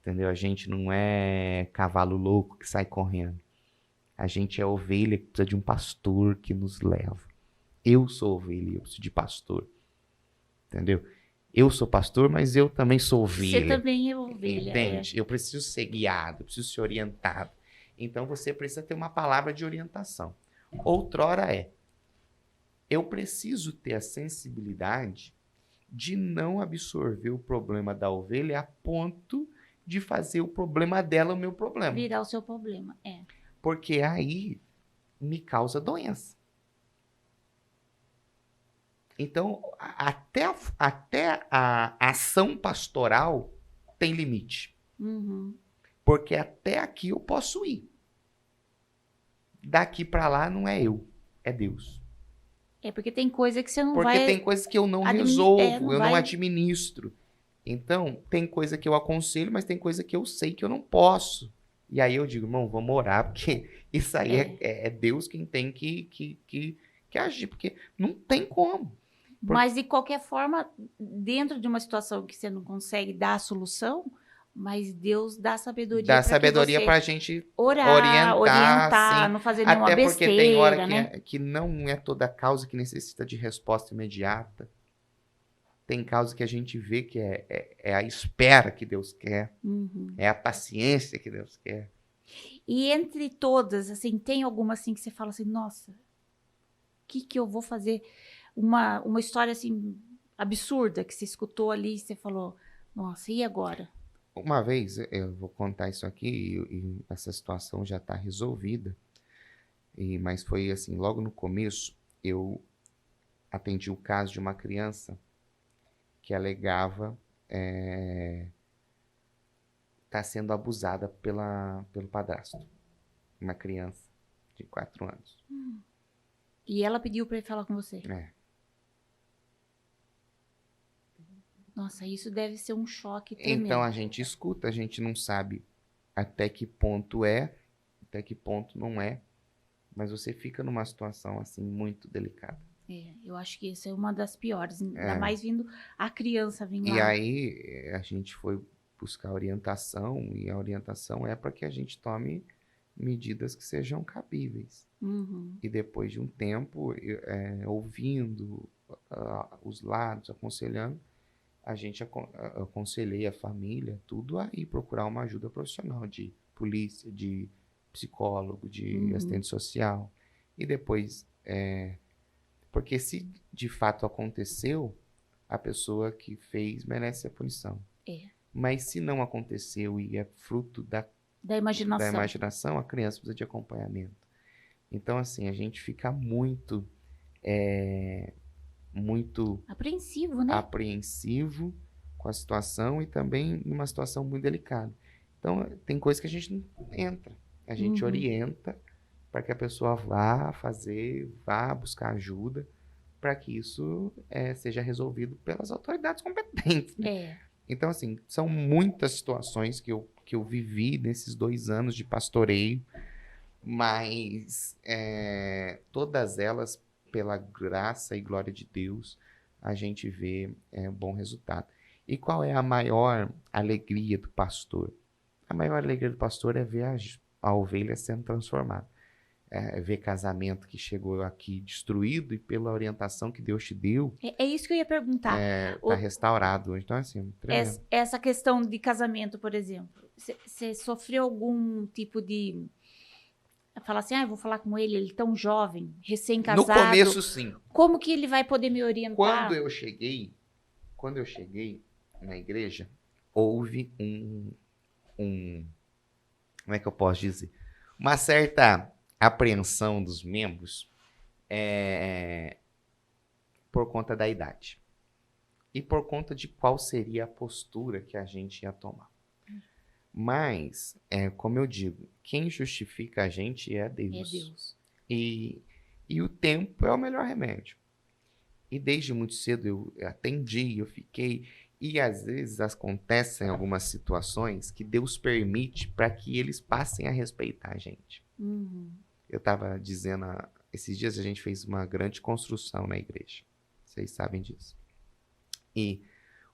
Entendeu? A gente não é cavalo louco que sai correndo. A gente é ovelha que precisa de um pastor que nos leva. Eu sou ovelha, eu preciso de pastor. Entendeu? Eu sou pastor, mas eu também sou ovelha. Você também é ovelha. Entende? Eu preciso ser guiado, eu preciso ser orientado. Então você precisa ter uma palavra de orientação. Outrora eu preciso ter a sensibilidade de não absorver o problema da ovelha a ponto de fazer o problema dela o meu problema. Virar o seu problema, Porque aí me causa doença. Então, até a ação pastoral tem limite. Porque até aqui eu posso ir. Daqui para lá não é eu, é Deus. Porque tem coisa que você não Porque tem coisas que eu não resolvo, eu não administro. Então, tem coisa que eu aconselho, mas tem coisa que eu sei que eu não posso. E aí eu digo, irmão, vamos orar, porque isso aí é Deus quem tem que agir, porque não tem como. Mas, de qualquer forma, dentro de uma situação que você não consegue dar a solução, mas Deus dá sabedoria. Dá sabedoria para a gente orientar, não fazer nenhuma besteira. Até porque tem hora que não é toda causa que necessita de resposta imediata. Tem causa que a gente vê que é a espera que Deus quer, é a paciência que Deus quer. E entre todas, assim, tem alguma assim que você fala assim, nossa, que eu vou fazer? Uma história assim absurda que você escutou ali e você falou, nossa, e agora? Uma vez, eu vou contar isso aqui e essa situação já está resolvida, mas foi assim, logo no começo, eu atendi o caso de uma criança que alegava estar sendo abusada pelo padrasto. Uma criança de 4 anos. E ela pediu pra ele falar com você. É. Nossa, isso deve ser um choque tremendo. Então a gente escuta, a gente não sabe até que ponto é, até que ponto não é, mas você fica numa situação assim muito delicada. Eu acho que essa é uma das piores, ainda mais vindo a criança vir lá. E aí a gente foi buscar orientação, e a orientação é para que a gente tome medidas que sejam cabíveis. E depois de um tempo, ouvindo os lados, aconselhando, a gente aconselhei a família, tudo a ir procurar uma ajuda profissional de polícia, de psicólogo, de assistente social. E depois, porque se de fato aconteceu, a pessoa que fez merece a punição. Mas se não aconteceu e é fruto da imaginação, a criança precisa de acompanhamento. Então, assim, a gente fica muito apreensivo, né? Apreensivo com a situação e também numa situação muito delicada. Então, tem coisas que a gente não entra. A gente orienta para que a pessoa vá buscar ajuda para que isso seja resolvido pelas autoridades competentes. Né? Então, assim, são muitas situações que eu vivi nesses 2 anos de pastoreio, mas todas elas, pela graça e glória de Deus, a gente vê bom resultado. E qual é a maior alegria do pastor? A maior alegria do pastor é ver a ovelha sendo transformada. Ver casamento que chegou aqui destruído e pela orientação que Deus te deu. É isso que eu ia perguntar. Tá restaurado hoje. Então, assim, tremendo. Essa questão de casamento, por exemplo. Você sofreu algum tipo de... Falar assim, eu vou falar com ele tão jovem, recém-casado. No começo, sim. Como que ele vai poder me orientar? Quando eu cheguei na igreja, houve como é que eu posso dizer? Uma certa apreensão dos membros por conta da idade. E por conta de qual seria a postura que a gente ia tomar. Mas, como eu digo, quem justifica a gente é Deus. É Deus. E o tempo é o melhor remédio. E desde muito cedo eu atendi, eu fiquei. E às vezes acontecem algumas situações que Deus permite para que eles passem a respeitar a gente. Eu estava dizendo, esses dias a gente fez uma grande construção na igreja. Vocês sabem disso. E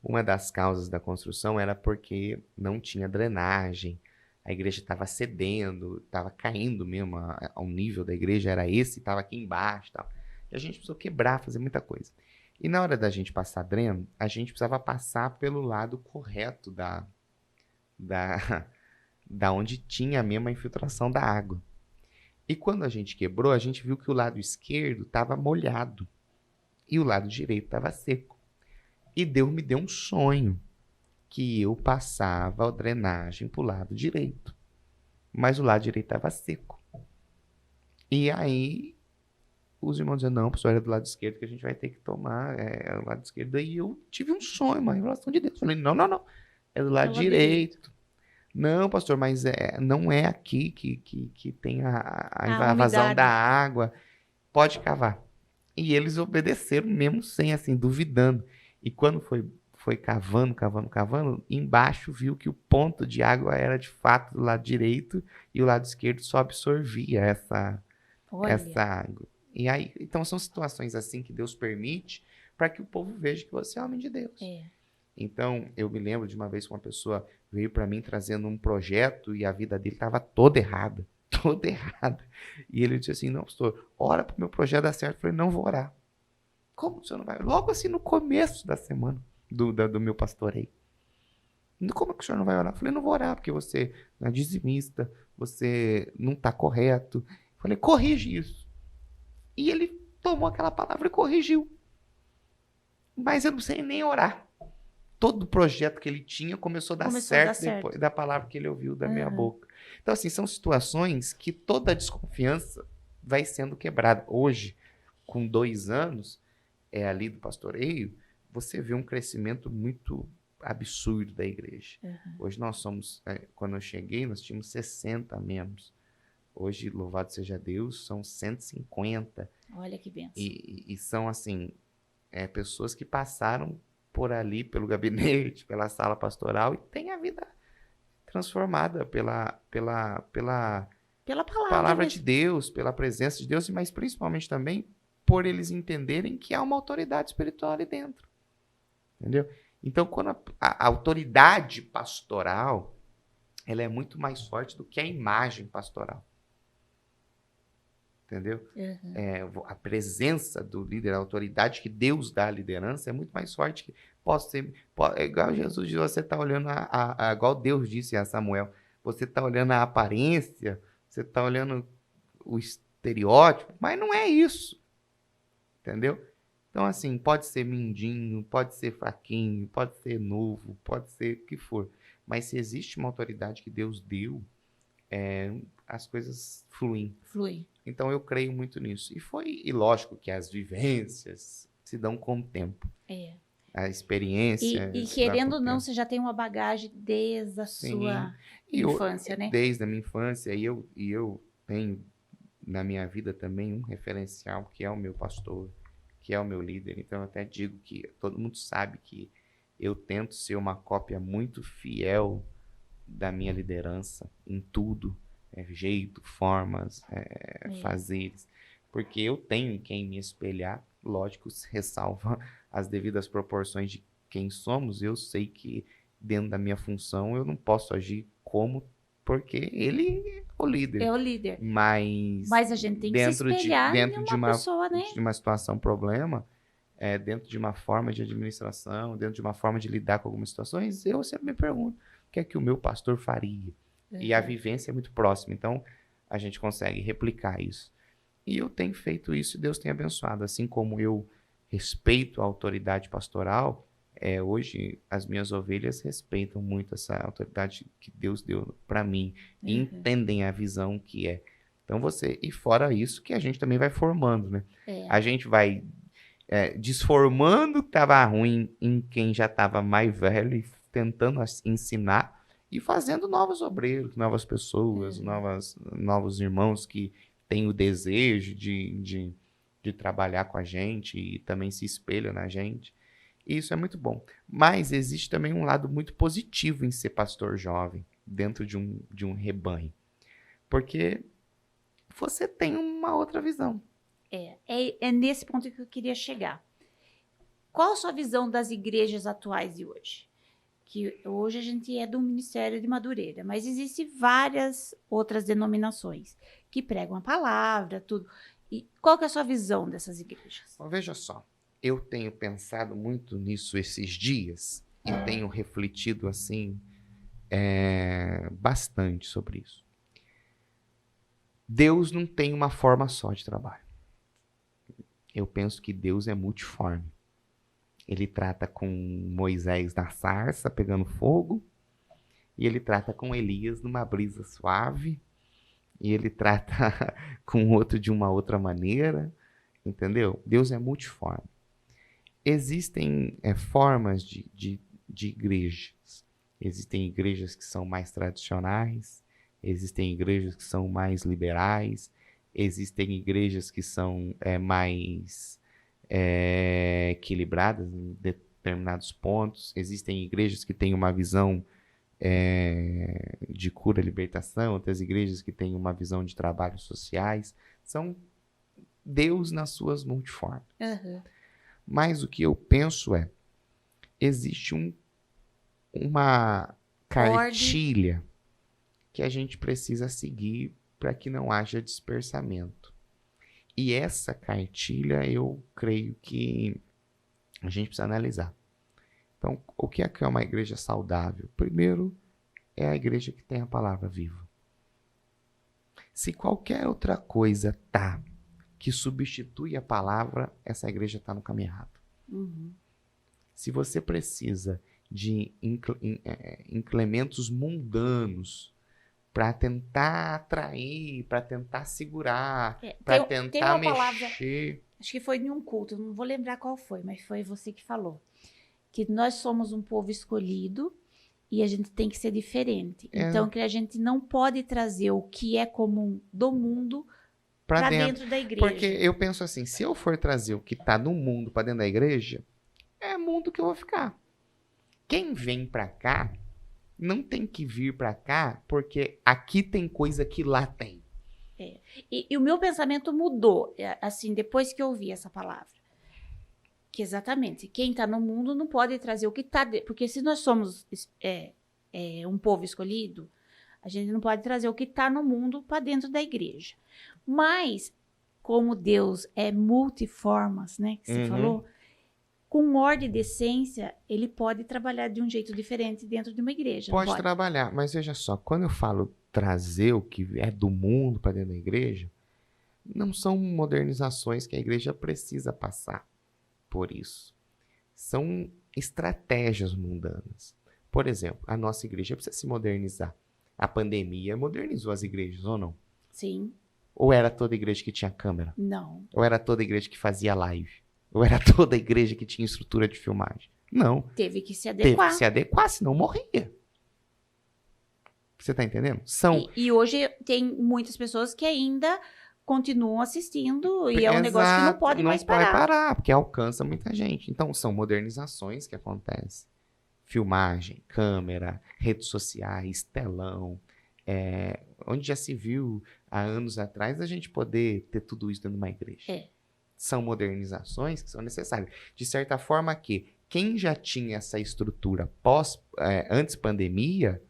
uma das causas da construção era porque não tinha drenagem, a igreja estava cedendo, estava caindo mesmo, ao nível da igreja era esse, estava aqui embaixo. Tal. E a gente precisou quebrar, fazer muita coisa. E na hora da gente passar dreno, a gente precisava passar pelo lado correto da onde tinha mesmo a infiltração da água. E quando a gente quebrou, a gente viu que o lado esquerdo estava molhado e o lado direito estava seco. E Deus me deu um sonho que eu passava a drenagem para o lado direito. Mas o lado direito estava seco. E aí os irmãos diziam, não, pastor, era do lado esquerdo que a gente vai ter que tomar. É o lado esquerdo. E eu tive um sonho, uma revelação de Deus. Eu falei, não. É do lado direito. Não, pastor, mas não é aqui que tem a vazão da água. Pode cavar. E eles obedeceram mesmo sem, assim, duvidando. E quando foi cavando, embaixo viu que o ponto de água era de fato do lado direito e o lado esquerdo só absorvia essa água. E aí, então são situações assim que Deus permite para que o povo veja que você é homem de Deus. Então, eu me lembro de uma vez que uma pessoa veio para mim trazendo um projeto e a vida dele estava toda errada. E ele disse assim, não, pastor, ora para o meu projeto dar certo. Eu falei, não vou orar. Como o senhor não vai? Logo assim, no começo da semana do meu pastoreio. Como é que o senhor não vai orar? Eu falei, não vou orar, porque você não é dizimista, você não está correto. Eu falei, corrige isso. E ele tomou aquela palavra e corrigiu. Mas eu não sei nem orar. Todo o projeto que ele tinha começou a dar certo depois da palavra que ele ouviu da minha boca. Então, assim, são situações que toda a desconfiança vai sendo quebrada. Hoje, com 2 anos ali do pastoreio, você vê um crescimento muito absurdo da igreja. Hoje nós somos, quando eu cheguei, nós tínhamos 60 membros. Hoje, louvado seja Deus, são 150. Olha que bênção. E são, assim, pessoas que passaram por ali, pelo gabinete, pela sala pastoral, e têm a vida transformada pela palavra de Deus, pela presença de Deus, mas principalmente também por eles entenderem que há uma autoridade espiritual ali dentro. Entendeu? Então, quando a autoridade pastoral, ela é muito mais forte do que a imagem pastoral. Entendeu? A presença do líder, a autoridade que Deus dá à liderança é muito mais forte. É igual Jesus diz, você está olhando, igual Deus disse a Samuel, você está olhando a aparência, você está olhando o estereótipo, mas não é isso. Entendeu? Então, assim, pode ser mindinho, pode ser fraquinho, pode ser novo, pode ser o que for. Mas se existe uma autoridade que Deus deu, as coisas fluem. Então eu creio muito nisso. E lógico que as vivências se dão com o tempo. A experiência. E querendo ou não, você já tem uma bagagem desde a sua infância, né? Desde a minha infância. E eu tenho na minha vida também um referencial que é o meu pastor, que é o meu líder. Então eu até digo que todo mundo sabe que eu tento ser uma cópia muito fiel da minha liderança em tudo. Jeito, formas, fazeres. Porque eu tenho em quem me espelhar, lógico, ressalva as devidas proporções de quem somos. Eu sei que dentro da minha função eu não posso agir porque ele é o líder. É o líder. Mas a gente tem que se espelhar em uma pessoa, né? De uma situação, problema, dentro de uma forma de administração, dentro de uma forma de lidar com algumas situações, eu sempre me pergunto, o que é que o meu pastor faria? E a vivência é muito próxima, então a gente consegue replicar isso. E eu tenho feito isso e Deus tem abençoado. Assim como eu respeito a autoridade pastoral, hoje as minhas ovelhas respeitam muito essa autoridade que Deus deu para mim. E entendem a visão que é. Então e fora isso, que a gente também vai formando, né? A gente vai desformando o que estava ruim em quem já estava mais velho e tentando ensinar. E fazendo novos obreiros, novas pessoas, novos irmãos que têm o desejo de trabalhar com a gente e também se espelham na gente. E isso é muito bom. Mas existe também um lado muito positivo em ser pastor jovem, dentro de um rebanho. Porque você tem uma outra visão. É nesse ponto que eu queria chegar. Qual a sua visão das igrejas atuais de hoje? Que hoje a gente é do Ministério de Madureira, mas existem várias outras denominações que pregam a palavra, tudo. E qual que é a sua visão dessas igrejas? Bom, veja só, eu tenho pensado muito nisso esses dias e tenho refletido assim bastante sobre isso. Deus não tem uma forma só de trabalho. Eu penso que Deus é multiforme. Ele trata com Moisés na sarça, pegando fogo. E ele trata com Elias numa brisa suave. E ele trata com outro de uma outra maneira. Entendeu? Deus é multiforme. Existem formas de igrejas. Existem igrejas que são mais tradicionais. Existem igrejas que são mais liberais. Existem igrejas que são mais equilibradas em determinados pontos. Existem igrejas que têm uma visão de cura e libertação, outras igrejas que têm uma visão de trabalhos sociais. São Deus nas suas multiformes. Mas o que eu penso existe uma cartilha que a gente precisa seguir para que não haja dispersamento. E essa cartilha eu creio que a gente precisa analisar. Então, o que é uma igreja saudável? Primeiro, é a igreja que tem a palavra viva. Se qualquer outra coisa está que substitui a palavra, essa igreja está no caminho errado. Uhum. Se você precisa de incrementos mundanos para tentar atrair, para tentar segurar, para tentar tem uma palavra, mexer... acho que foi em um culto, não vou lembrar qual foi, mas foi você que falou. Que nós somos um povo escolhido e a gente tem que ser diferente. Então, que a gente não pode trazer o que é comum do mundo para dentro da igreja. Porque eu penso assim, se eu for trazer o que está no mundo para dentro da igreja, é mundo que eu vou ficar. Quem vem para cá não tem que vir para cá porque aqui tem coisa que lá tem. E o meu pensamento mudou, assim, depois que eu ouvi essa palavra. Que exatamente, quem está no mundo não pode trazer o que está... Porque se nós somos um povo escolhido, a gente não pode trazer o que está no mundo para dentro da igreja. Mas, como Deus é multiformas, né, que você falou, com ordem e decência, ele pode trabalhar de um jeito diferente dentro de uma igreja. Pode trabalhar, mas veja só, quando eu falo trazer o que é do mundo para dentro da igreja, não são modernizações que a igreja precisa passar por isso. São estratégias mundanas. Por exemplo, a nossa igreja precisa se modernizar. A pandemia modernizou as igrejas, ou não? Sim. Ou era toda igreja que tinha câmera? Não. Ou era toda igreja que fazia live? Ou era toda igreja que tinha estrutura de filmagem? Não. Teve que se adequar. Teve que se adequar, senão morria. Você tá entendendo? E hoje tem muitas pessoas que ainda continuam assistindo e é um negócio que não pode mais parar. Não pode parar, porque alcança muita gente. Então, são modernizações que acontecem. Filmagem, câmera, redes sociais, telão. Onde já se viu há anos atrás a gente poder ter tudo isso dentro de uma igreja. São modernizações que são necessárias. De certa forma que quem já tinha essa estrutura antes pandemia,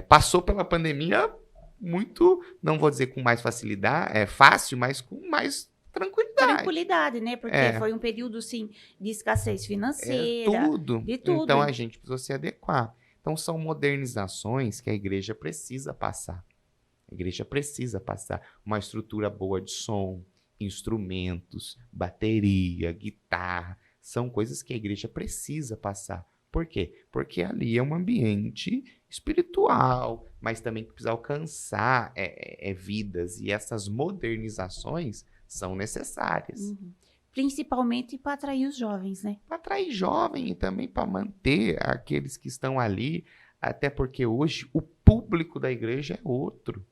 passou pela pandemia muito, não vou dizer com mais facilidade, fácil, mas com mais tranquilidade. Tranquilidade, né? Porque foi um período, assim, de escassez financeira. De tudo. Então, a gente precisou se adequar. Então, são modernizações que a igreja precisa passar. A igreja precisa passar uma estrutura boa de som, instrumentos, bateria, guitarra. São coisas que a igreja precisa passar. Por quê? Porque ali é um ambiente espiritual, mas também que precisa alcançar vidas. E essas modernizações são necessárias. Uhum. Principalmente para atrair os jovens, né? Para atrair jovem e também para manter aqueles que estão ali. Até porque hoje o público da igreja é outro.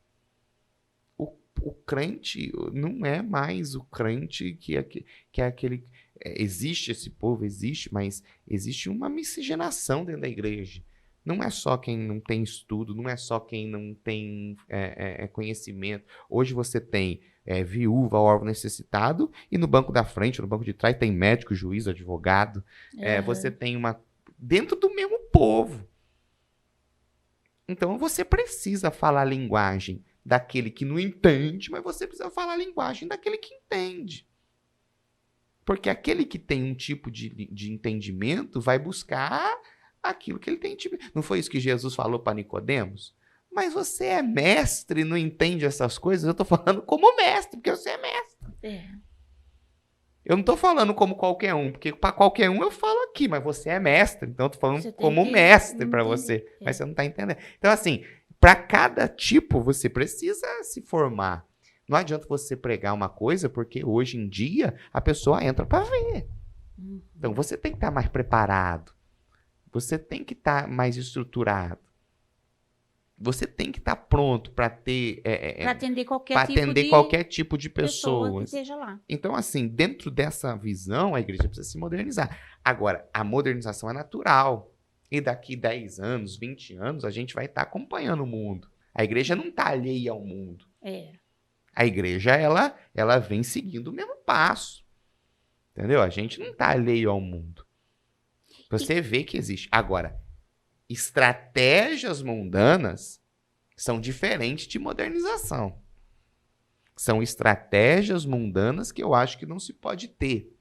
O crente não é mais o crente que é aquele... existe esse povo, mas existe uma miscigenação dentro da igreja. Não é só quem não tem estudo, não é só quem não tem conhecimento. Hoje você tem viúva, órfão necessitado, e no banco da frente, no banco de trás, tem médico, juiz, advogado. Você tem dentro do mesmo povo. Então você precisa falar a linguagem daquele que não entende, mas você precisa falar a linguagem daquele que entende. Porque aquele que tem um tipo de entendimento vai buscar aquilo que ele tem. Não foi isso que Jesus falou para Nicodemos? Mas você é mestre e não entende essas coisas? Eu estou falando como mestre, porque você é mestre. Eu não estou falando como qualquer um, porque para qualquer um eu falo aqui, mas você é mestre, então eu estou falando como mestre para você. Mas você não está entendendo. Então, assim, para cada tipo você precisa se formar. Não adianta você pregar uma coisa, porque hoje em dia a pessoa entra para ver. Então você tem que estar mais preparado. Você tem que estar mais estruturado. Você tem que estar pronto para ter... para atender qualquer tipo de pessoas. Que esteja lá. Então, assim, dentro dessa visão, a igreja precisa se modernizar. Agora, a modernização é natural. E daqui 10 anos, 20 anos, a gente vai estar acompanhando o mundo. A igreja não está alheia ao mundo. A igreja, ela vem seguindo o mesmo passo. Entendeu? A gente não está alheio ao mundo. Você vê que existe. Agora, estratégias mundanas são diferentes de modernização. São estratégias mundanas que eu acho que não se pode ter.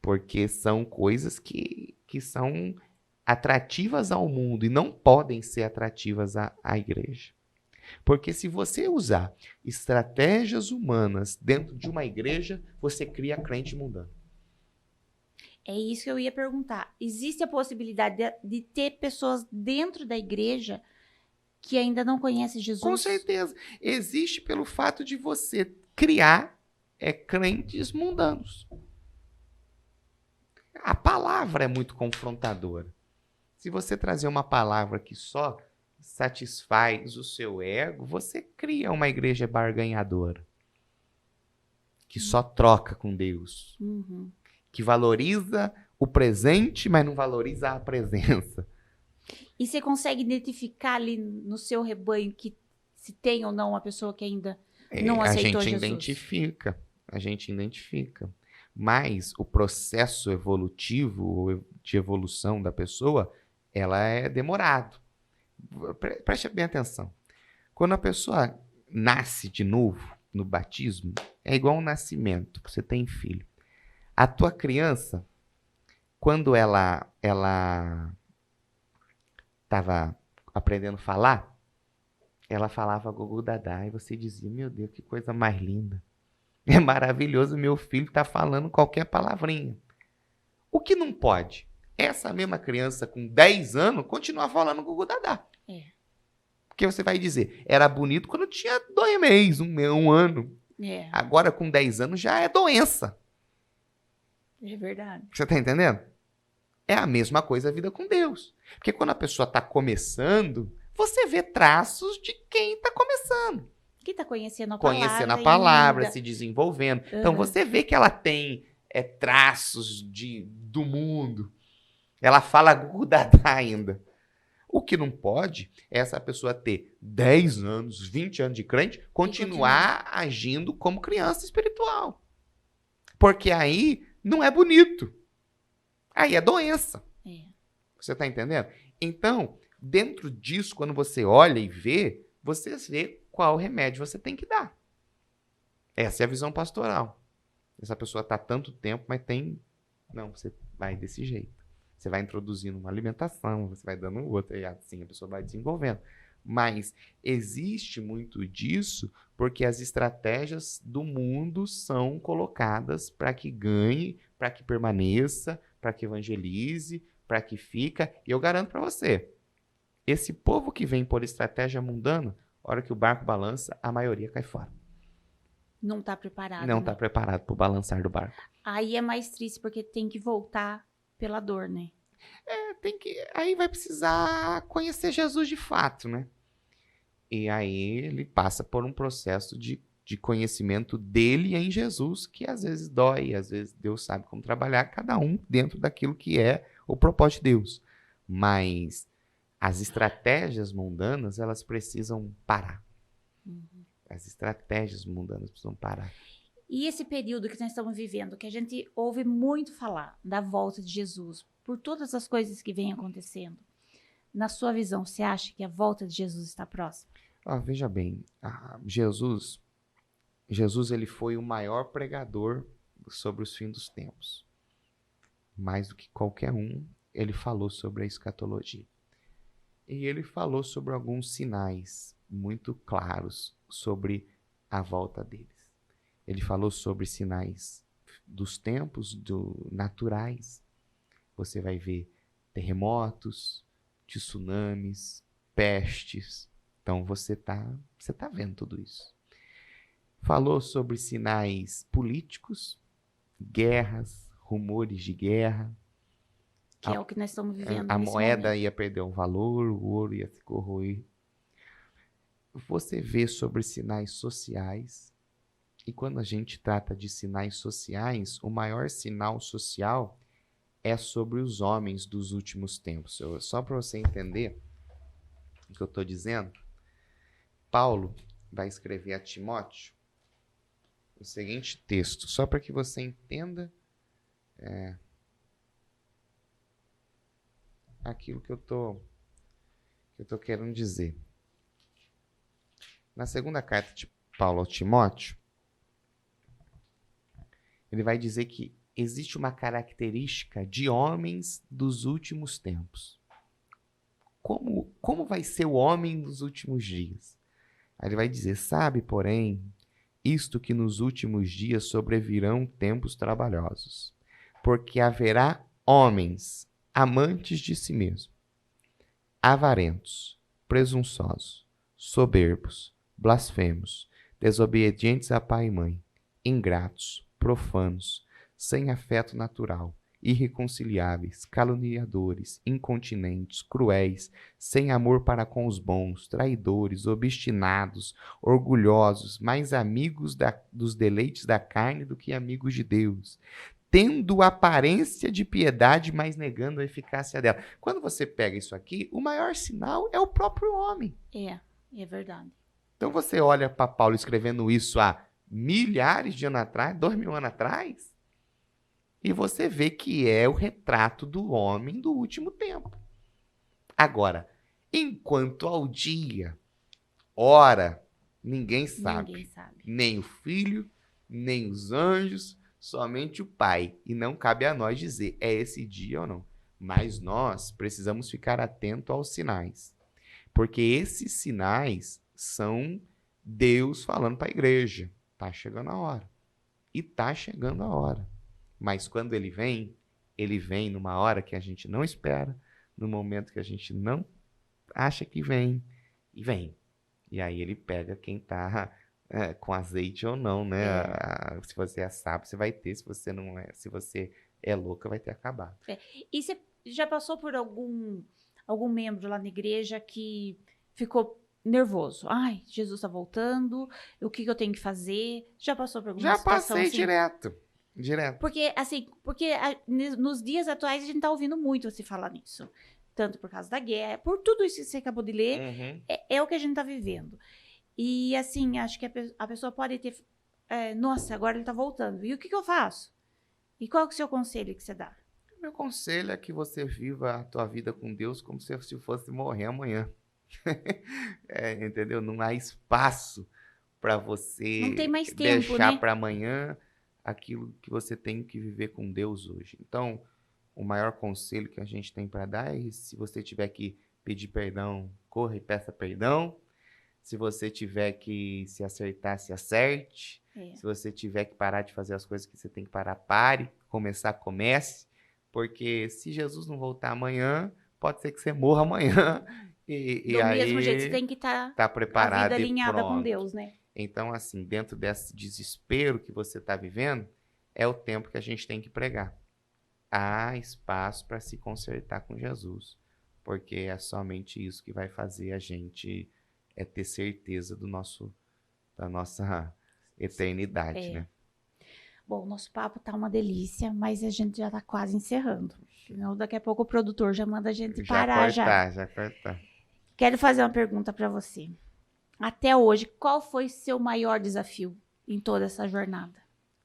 Porque são coisas que são atrativas ao mundo e não podem ser atrativas à igreja. Porque se você usar estratégias humanas dentro de uma igreja, você cria crente mundano. É isso que eu ia perguntar. Existe a possibilidade de ter pessoas dentro da igreja que ainda não conhecem Jesus? Com certeza. Existe pelo fato de você criar crentes mundanos. A palavra é muito confrontadora. Se você trazer uma palavra que só satisfaz o seu ego, você cria uma igreja barganhadora. Que só troca com Deus. Uhum. Que valoriza o presente, mas não valoriza a presença. E você consegue identificar ali no seu rebanho que se tem ou não uma pessoa que ainda não aceitou Jesus? A gente identifica. Mas o processo evolutivo, de evolução da pessoa, ela é demorado. Preste bem atenção. Quando a pessoa nasce de novo no batismo, é igual um nascimento. Você tem filho. A tua criança, quando ela estava aprendendo a falar, ela falava gugu dadá e você dizia, meu Deus, que coisa mais linda. É maravilhoso, meu filho está falando qualquer palavrinha. O que não pode? Essa mesma criança com 10 anos continuar falando gugu dadá. É. Porque você vai dizer, era bonito quando tinha 2 meses, um ano. É. Agora com 10 anos já é doença. É verdade. Você está entendendo? É a mesma coisa a vida com Deus. Porque quando a pessoa está começando, você vê traços de quem está começando. Que está conhecendo a palavra, ainda. se desenvolvendo. Uhum. Então você vê que ela tem traços do mundo. Ela fala gugu dadá ainda. O que não pode é essa pessoa ter 10 anos, 20 anos de crente, continuar agindo como criança espiritual. Porque aí não é bonito. Aí é doença. É. Você está entendendo? Então, dentro disso, quando você olha e vê, você vê qual remédio você tem que dar. Essa é a visão pastoral. Essa pessoa está há tanto tempo, mas tem... Não, você vai desse jeito. Você vai introduzindo uma alimentação, você vai dando outra, e assim a pessoa vai desenvolvendo. Mas existe muito disso porque as estratégias do mundo são colocadas para que ganhe, para que permaneça, para que evangelize, para que fica. E eu garanto para você, esse povo que vem por estratégia mundana, a hora que o barco balança, a maioria cai fora. Não está preparado. Não está preparado para o balançar do barco. Aí é mais triste porque tem que voltar pela dor, né? Aí vai precisar conhecer Jesus de fato, né? E aí ele passa por um processo de conhecimento dele em Jesus, que às vezes dói, às vezes Deus sabe como trabalhar, cada um dentro daquilo que é o propósito de Deus. Mas as estratégias mundanas, elas precisam parar. Uhum. As estratégias mundanas precisam parar. E esse período que nós estamos vivendo, que a gente ouve muito falar da volta de Jesus, por todas as coisas que vêm acontecendo, na sua visão, você acha que a volta de Jesus está próxima? Veja bem, Jesus ele foi o maior pregador sobre os fins dos tempos. Mais do que qualquer um, ele falou sobre a escatologia. E ele falou sobre alguns sinais muito claros sobre a volta deles. Ele falou sobre sinais dos tempos naturais. Você vai ver terremotos, tsunamis, pestes. Então você tá vendo tudo isso. Falou sobre sinais políticos, guerras, rumores de guerra. Que é o que nós estamos vivendo A nesse moeda momento. ia perder o valor, o ouro ia se corroer. Você vê sobre sinais sociais. E quando a gente trata de sinais sociais, o maior sinal social é sobre os homens dos últimos tempos. Só para você entender o que eu estou dizendo, Paulo vai escrever a Timóteo o seguinte texto, só para que você entenda aquilo que eu tô querendo dizer. Na segunda carta de Paulo ao Timóteo, ele vai dizer que existe uma característica de homens dos últimos tempos. Como vai ser o homem dos últimos dias? Aí ele vai dizer, sabe, porém, isto que nos últimos dias sobrevirão tempos trabalhosos, porque haverá homens amantes de si mesmo, avarentos, presunçosos, soberbos, blasfemos, desobedientes a pai e mãe, ingratos, profanos, sem afeto natural, irreconciliáveis, caluniadores, incontinentes, cruéis, sem amor para com os bons, traidores, obstinados, orgulhosos, mais amigos dos deleites da carne do que amigos de Deus, tendo aparência de piedade, mas negando a eficácia dela. Quando você pega isso aqui, o maior sinal é o próprio homem. É verdade. Então você olha para Paulo escrevendo isso há milhares de anos atrás, 2000 anos atrás, e você vê que é o retrato do homem do último tempo. Agora, enquanto ao dia, hora, ninguém sabe. Nem o filho, nem os anjos, somente o Pai. E não cabe a nós dizer, é esse dia ou não. Mas nós precisamos ficar atento aos sinais. Porque esses sinais são Deus falando para a igreja. Está chegando a hora. E está chegando a hora. Mas quando ele vem numa hora que a gente não espera, no momento que a gente não acha que vem, e vem. E aí ele pega quem está com azeite ou não, né? Se você é sábio, você vai ter. Se você não é, se você é louca, vai ter acabado. E você já passou por algum membro lá na igreja que ficou nervoso? Ai, Jesus está voltando, o que eu tenho que fazer? Já passou por alguma situação assim? Já passei direto. Porque nos dias atuais a gente tá ouvindo muito você falar nisso. Tanto por causa da guerra, por tudo isso que você acabou de ler, é o que a gente tá vivendo. E assim, acho que a pessoa pode ter... nossa, agora ele tá voltando. E o que eu faço? E qual é o seu conselho que você dá? Meu conselho é que você viva a tua vida com Deus como se fosse morrer amanhã. Entendeu? Não há espaço para você não tem mais tempo, deixar né? para amanhã aquilo que você tem que viver com Deus hoje. Então, o maior conselho que a gente tem para dar é: se você tiver que pedir perdão, corra e peça perdão. Se você tiver que se acertar, se acerte. Se você tiver que parar de fazer as coisas que você tem que parar, pare. Começar, comece. Porque se Jesus não voltar amanhã, pode ser que você morra amanhã. Do mesmo jeito, você tem que estar preparado, a vida alinhada com Deus, né? Então, assim, dentro desse desespero que você está vivendo, é o tempo que a gente tem que pregar. Há espaço para se consertar com Jesus, porque é somente isso que vai fazer a gente ter certeza da nossa eternidade, né? Bom, o nosso papo tá uma delícia, mas a gente já tá quase encerrando. Senão, daqui a pouco o produtor já manda a gente parar já. Já cortar. Quero fazer uma pergunta para você. Até hoje, qual foi seu maior desafio em toda essa jornada?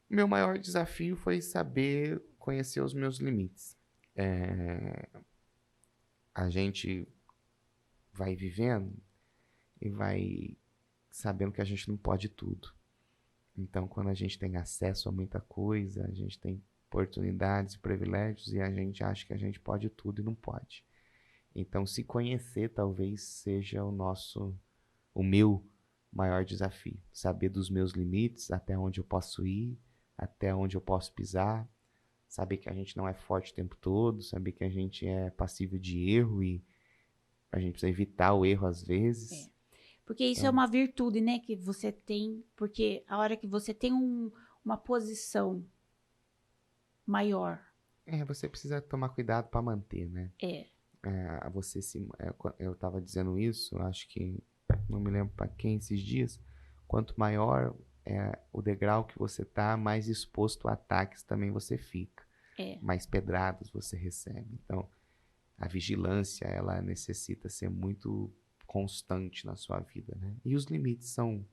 Meu maior desafio foi saber conhecer os meus limites. A gente vai vivendo e vai sabendo que a gente não pode tudo. Então, quando a gente tem acesso a muita coisa, a gente tem oportunidades, privilégios, e a gente acha que a gente pode tudo e não pode. Então, se conhecer talvez seja o meu maior desafio. Saber dos meus limites, até onde eu posso ir, até onde eu posso pisar. Saber que a gente não é forte o tempo todo, saber que a gente é passível de erro e a gente precisa evitar o erro às vezes. Porque isso é uma virtude, né, que você tem, porque a hora que você tem uma posição maior. Você precisa tomar cuidado para manter, né? Eu estava dizendo isso, acho que, não me lembro para quem esses dias, quanto maior o degrau que você tá, mais exposto a ataques também você fica. Mais pedradas você recebe. Então, a vigilância, ela necessita ser muito constante na sua vida, né? E os limites são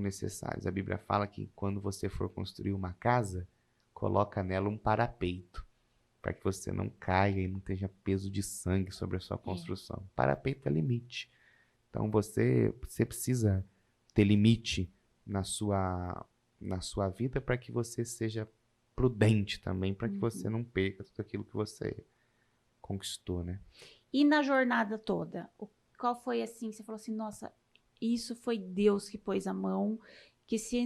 necessários. A Bíblia fala que quando você for construir uma casa, coloca nela um parapeito, para que você não caia e não tenha peso de sangue sobre a sua construção. Parapeito é limite. Então você precisa ter limite na sua vida para que você seja prudente também, para que você não perca tudo aquilo que você conquistou, né? E na jornada toda, qual foi assim, você falou assim, nossa, isso foi Deus que pôs a mão, que se...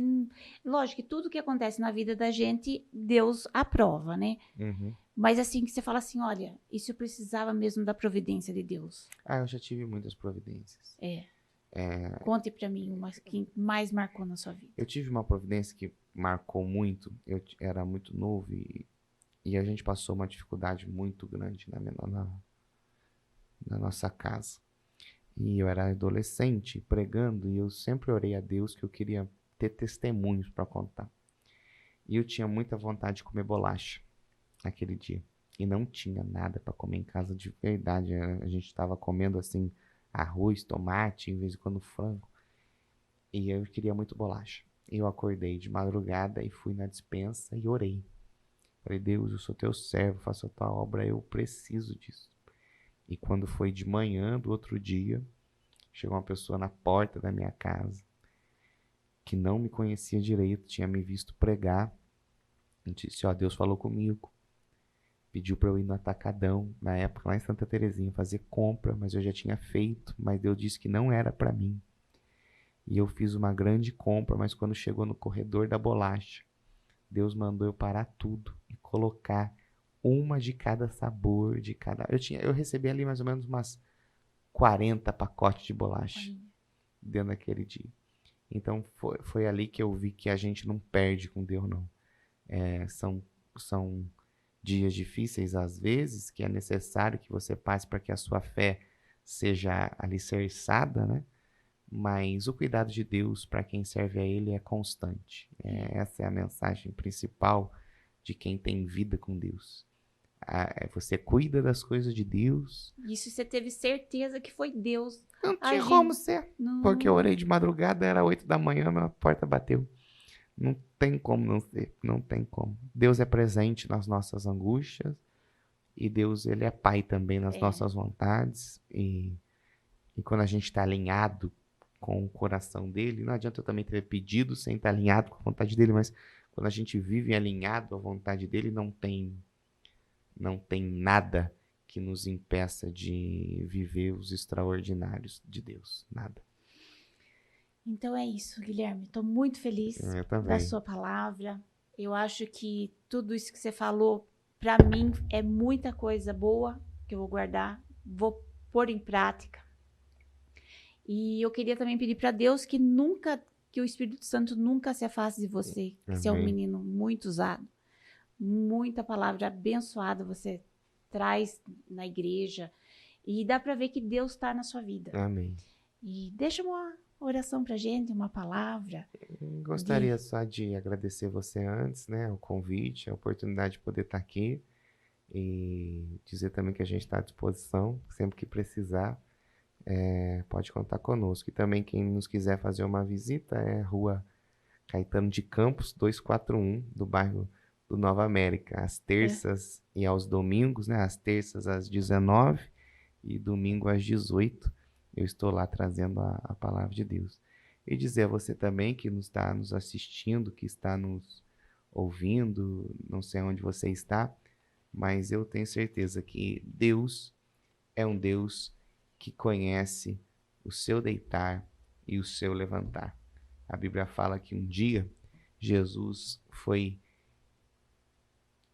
Lógico que tudo que acontece na vida da gente, Deus aprova, né? Uhum. Mas assim, que você fala assim, olha, isso eu precisava mesmo da providência de Deus. Ah, eu já tive muitas providências. Conte pra mim uma que mais marcou na sua vida. Eu tive uma providência que marcou muito. Eu era muito novo e a gente passou uma dificuldade muito grande na nossa casa. E eu era adolescente pregando e eu sempre orei a Deus que eu queria ter testemunhos para contar. E eu tinha muita vontade de comer bolacha naquele dia. E não tinha nada para comer em casa de verdade. A gente estava comendo assim arroz, tomate, em vez de quando frango. E eu queria muito bolacha. Eu acordei de madrugada e fui na despensa e orei. Falei, Deus, eu sou teu servo, faço a tua obra, eu preciso disso. E quando foi de manhã do outro dia, chegou uma pessoa na porta da minha casa que não me conhecia direito, tinha me visto pregar. E disse, ó, Deus falou comigo. Pediu para eu ir no Atacadão, na época lá em Santa Terezinha, fazer compra, mas eu já tinha feito, mas Deus disse que não era para mim. E eu fiz uma grande compra, mas quando chegou no corredor da bolacha, Deus mandou eu parar tudo e colocar uma de cada sabor, de cada... Eu recebi ali mais ou menos umas 40 pacotes de bolacha dentro daquele dia. Então foi ali que eu vi que a gente não perde com Deus, não. São dias difíceis às vezes, que é necessário que você passe para que a sua fé seja alicerçada, né? Mas o cuidado de Deus para quem serve a Ele é constante. Essa é a mensagem principal de quem tem vida com Deus. Você cuida das coisas de Deus. Isso você teve certeza que foi Deus. Não tinha como ser. Não. Porque eu orei de madrugada, era 8 da manhã, minha porta bateu. Não tem como não ser. Não tem como. Deus é presente nas nossas angústias. E Deus, Ele é Pai também nas nossas vontades. E quando a gente está alinhado com o coração dele, não adianta eu também ter pedido sem estar alinhado com a vontade dele, mas quando a gente vive alinhado à vontade dele, não tem nada que nos impeça de viver os extraordinários de Deus. Nada. Então é isso, Guilherme. Estou muito feliz da sua palavra. Eu acho que tudo isso que você falou, para mim, é muita coisa boa que eu vou guardar, vou pôr em prática. E eu queria também pedir para Deus que o Espírito Santo nunca se afaste de você. Você é um menino muito usado. Muita palavra abençoada você traz na igreja. E dá para ver que Deus está na sua vida. Amém. E deixa uma oração pra gente, uma palavra. Gostaria só de agradecer você antes, né? O convite, a oportunidade de poder estar aqui. E dizer também que a gente está à disposição, sempre que precisar. Pode contar conosco. E também quem nos quiser fazer uma visita é Rua Caetano de Campos 241, do bairro do Nova América, às terças e aos domingos, né? Às terças às 19 e domingo às 18. Eu estou lá trazendo a palavra de Deus. E dizer a você também que está nos assistindo, que está nos ouvindo, não sei onde você está, mas eu tenho certeza que Deus é um Deus que conhece o seu deitar e o seu levantar. A Bíblia fala que um dia Jesus foi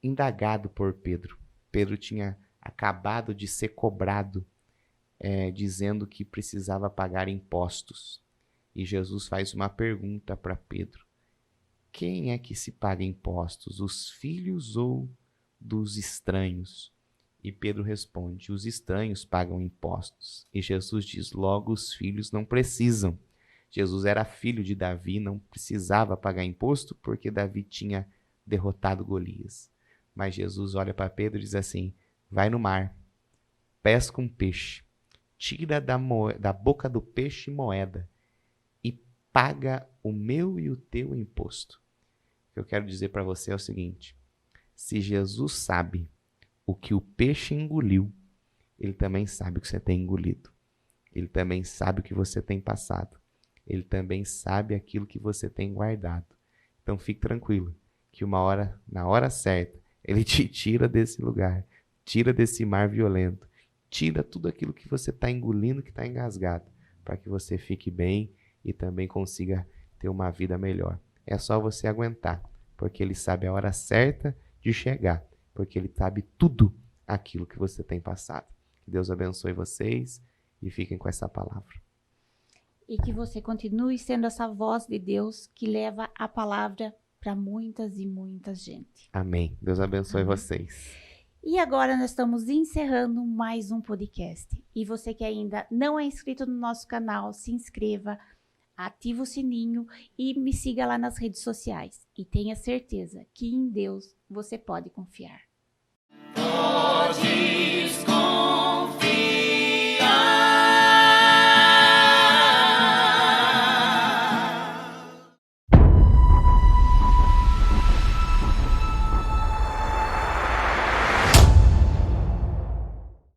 indagado por Pedro. Pedro tinha acabado de ser cobrado, dizendo que precisava pagar impostos. E Jesus faz uma pergunta para Pedro. Quem é que se paga impostos, os filhos ou dos estranhos? E Pedro responde, os estranhos pagam impostos. E Jesus diz, logo os filhos não precisam. Jesus era filho de Davi, não precisava pagar imposto porque Davi tinha derrotado Golias. Mas Jesus olha para Pedro e diz assim, vai no mar, pesca um peixe, tira da boca do peixe moeda e paga o meu e o teu imposto. O que eu quero dizer para você é o seguinte, se Jesus sabe o que o peixe engoliu, ele também sabe o que você tem engolido. Ele também sabe o que você tem passado. Ele também sabe aquilo que você tem guardado. Então fique tranquilo, que uma hora, na hora certa, ele te tira desse lugar, tira desse mar violento, tira tudo aquilo que você está engolindo, que está engasgado, para que você fique bem e também consiga ter uma vida melhor. É só você aguentar, porque Ele sabe a hora certa de chegar, porque Ele sabe tudo aquilo que você tem passado. Que Deus abençoe vocês e fiquem com essa palavra. E que você continue sendo essa voz de Deus que leva a palavra para muitas e muitas gente. Amém. Deus abençoe vocês. E agora nós estamos encerrando mais um podcast. E você que ainda não é inscrito no nosso canal, se inscreva, ativa o sininho e me siga lá nas redes sociais. E tenha certeza que em Deus você pode confiar. Pode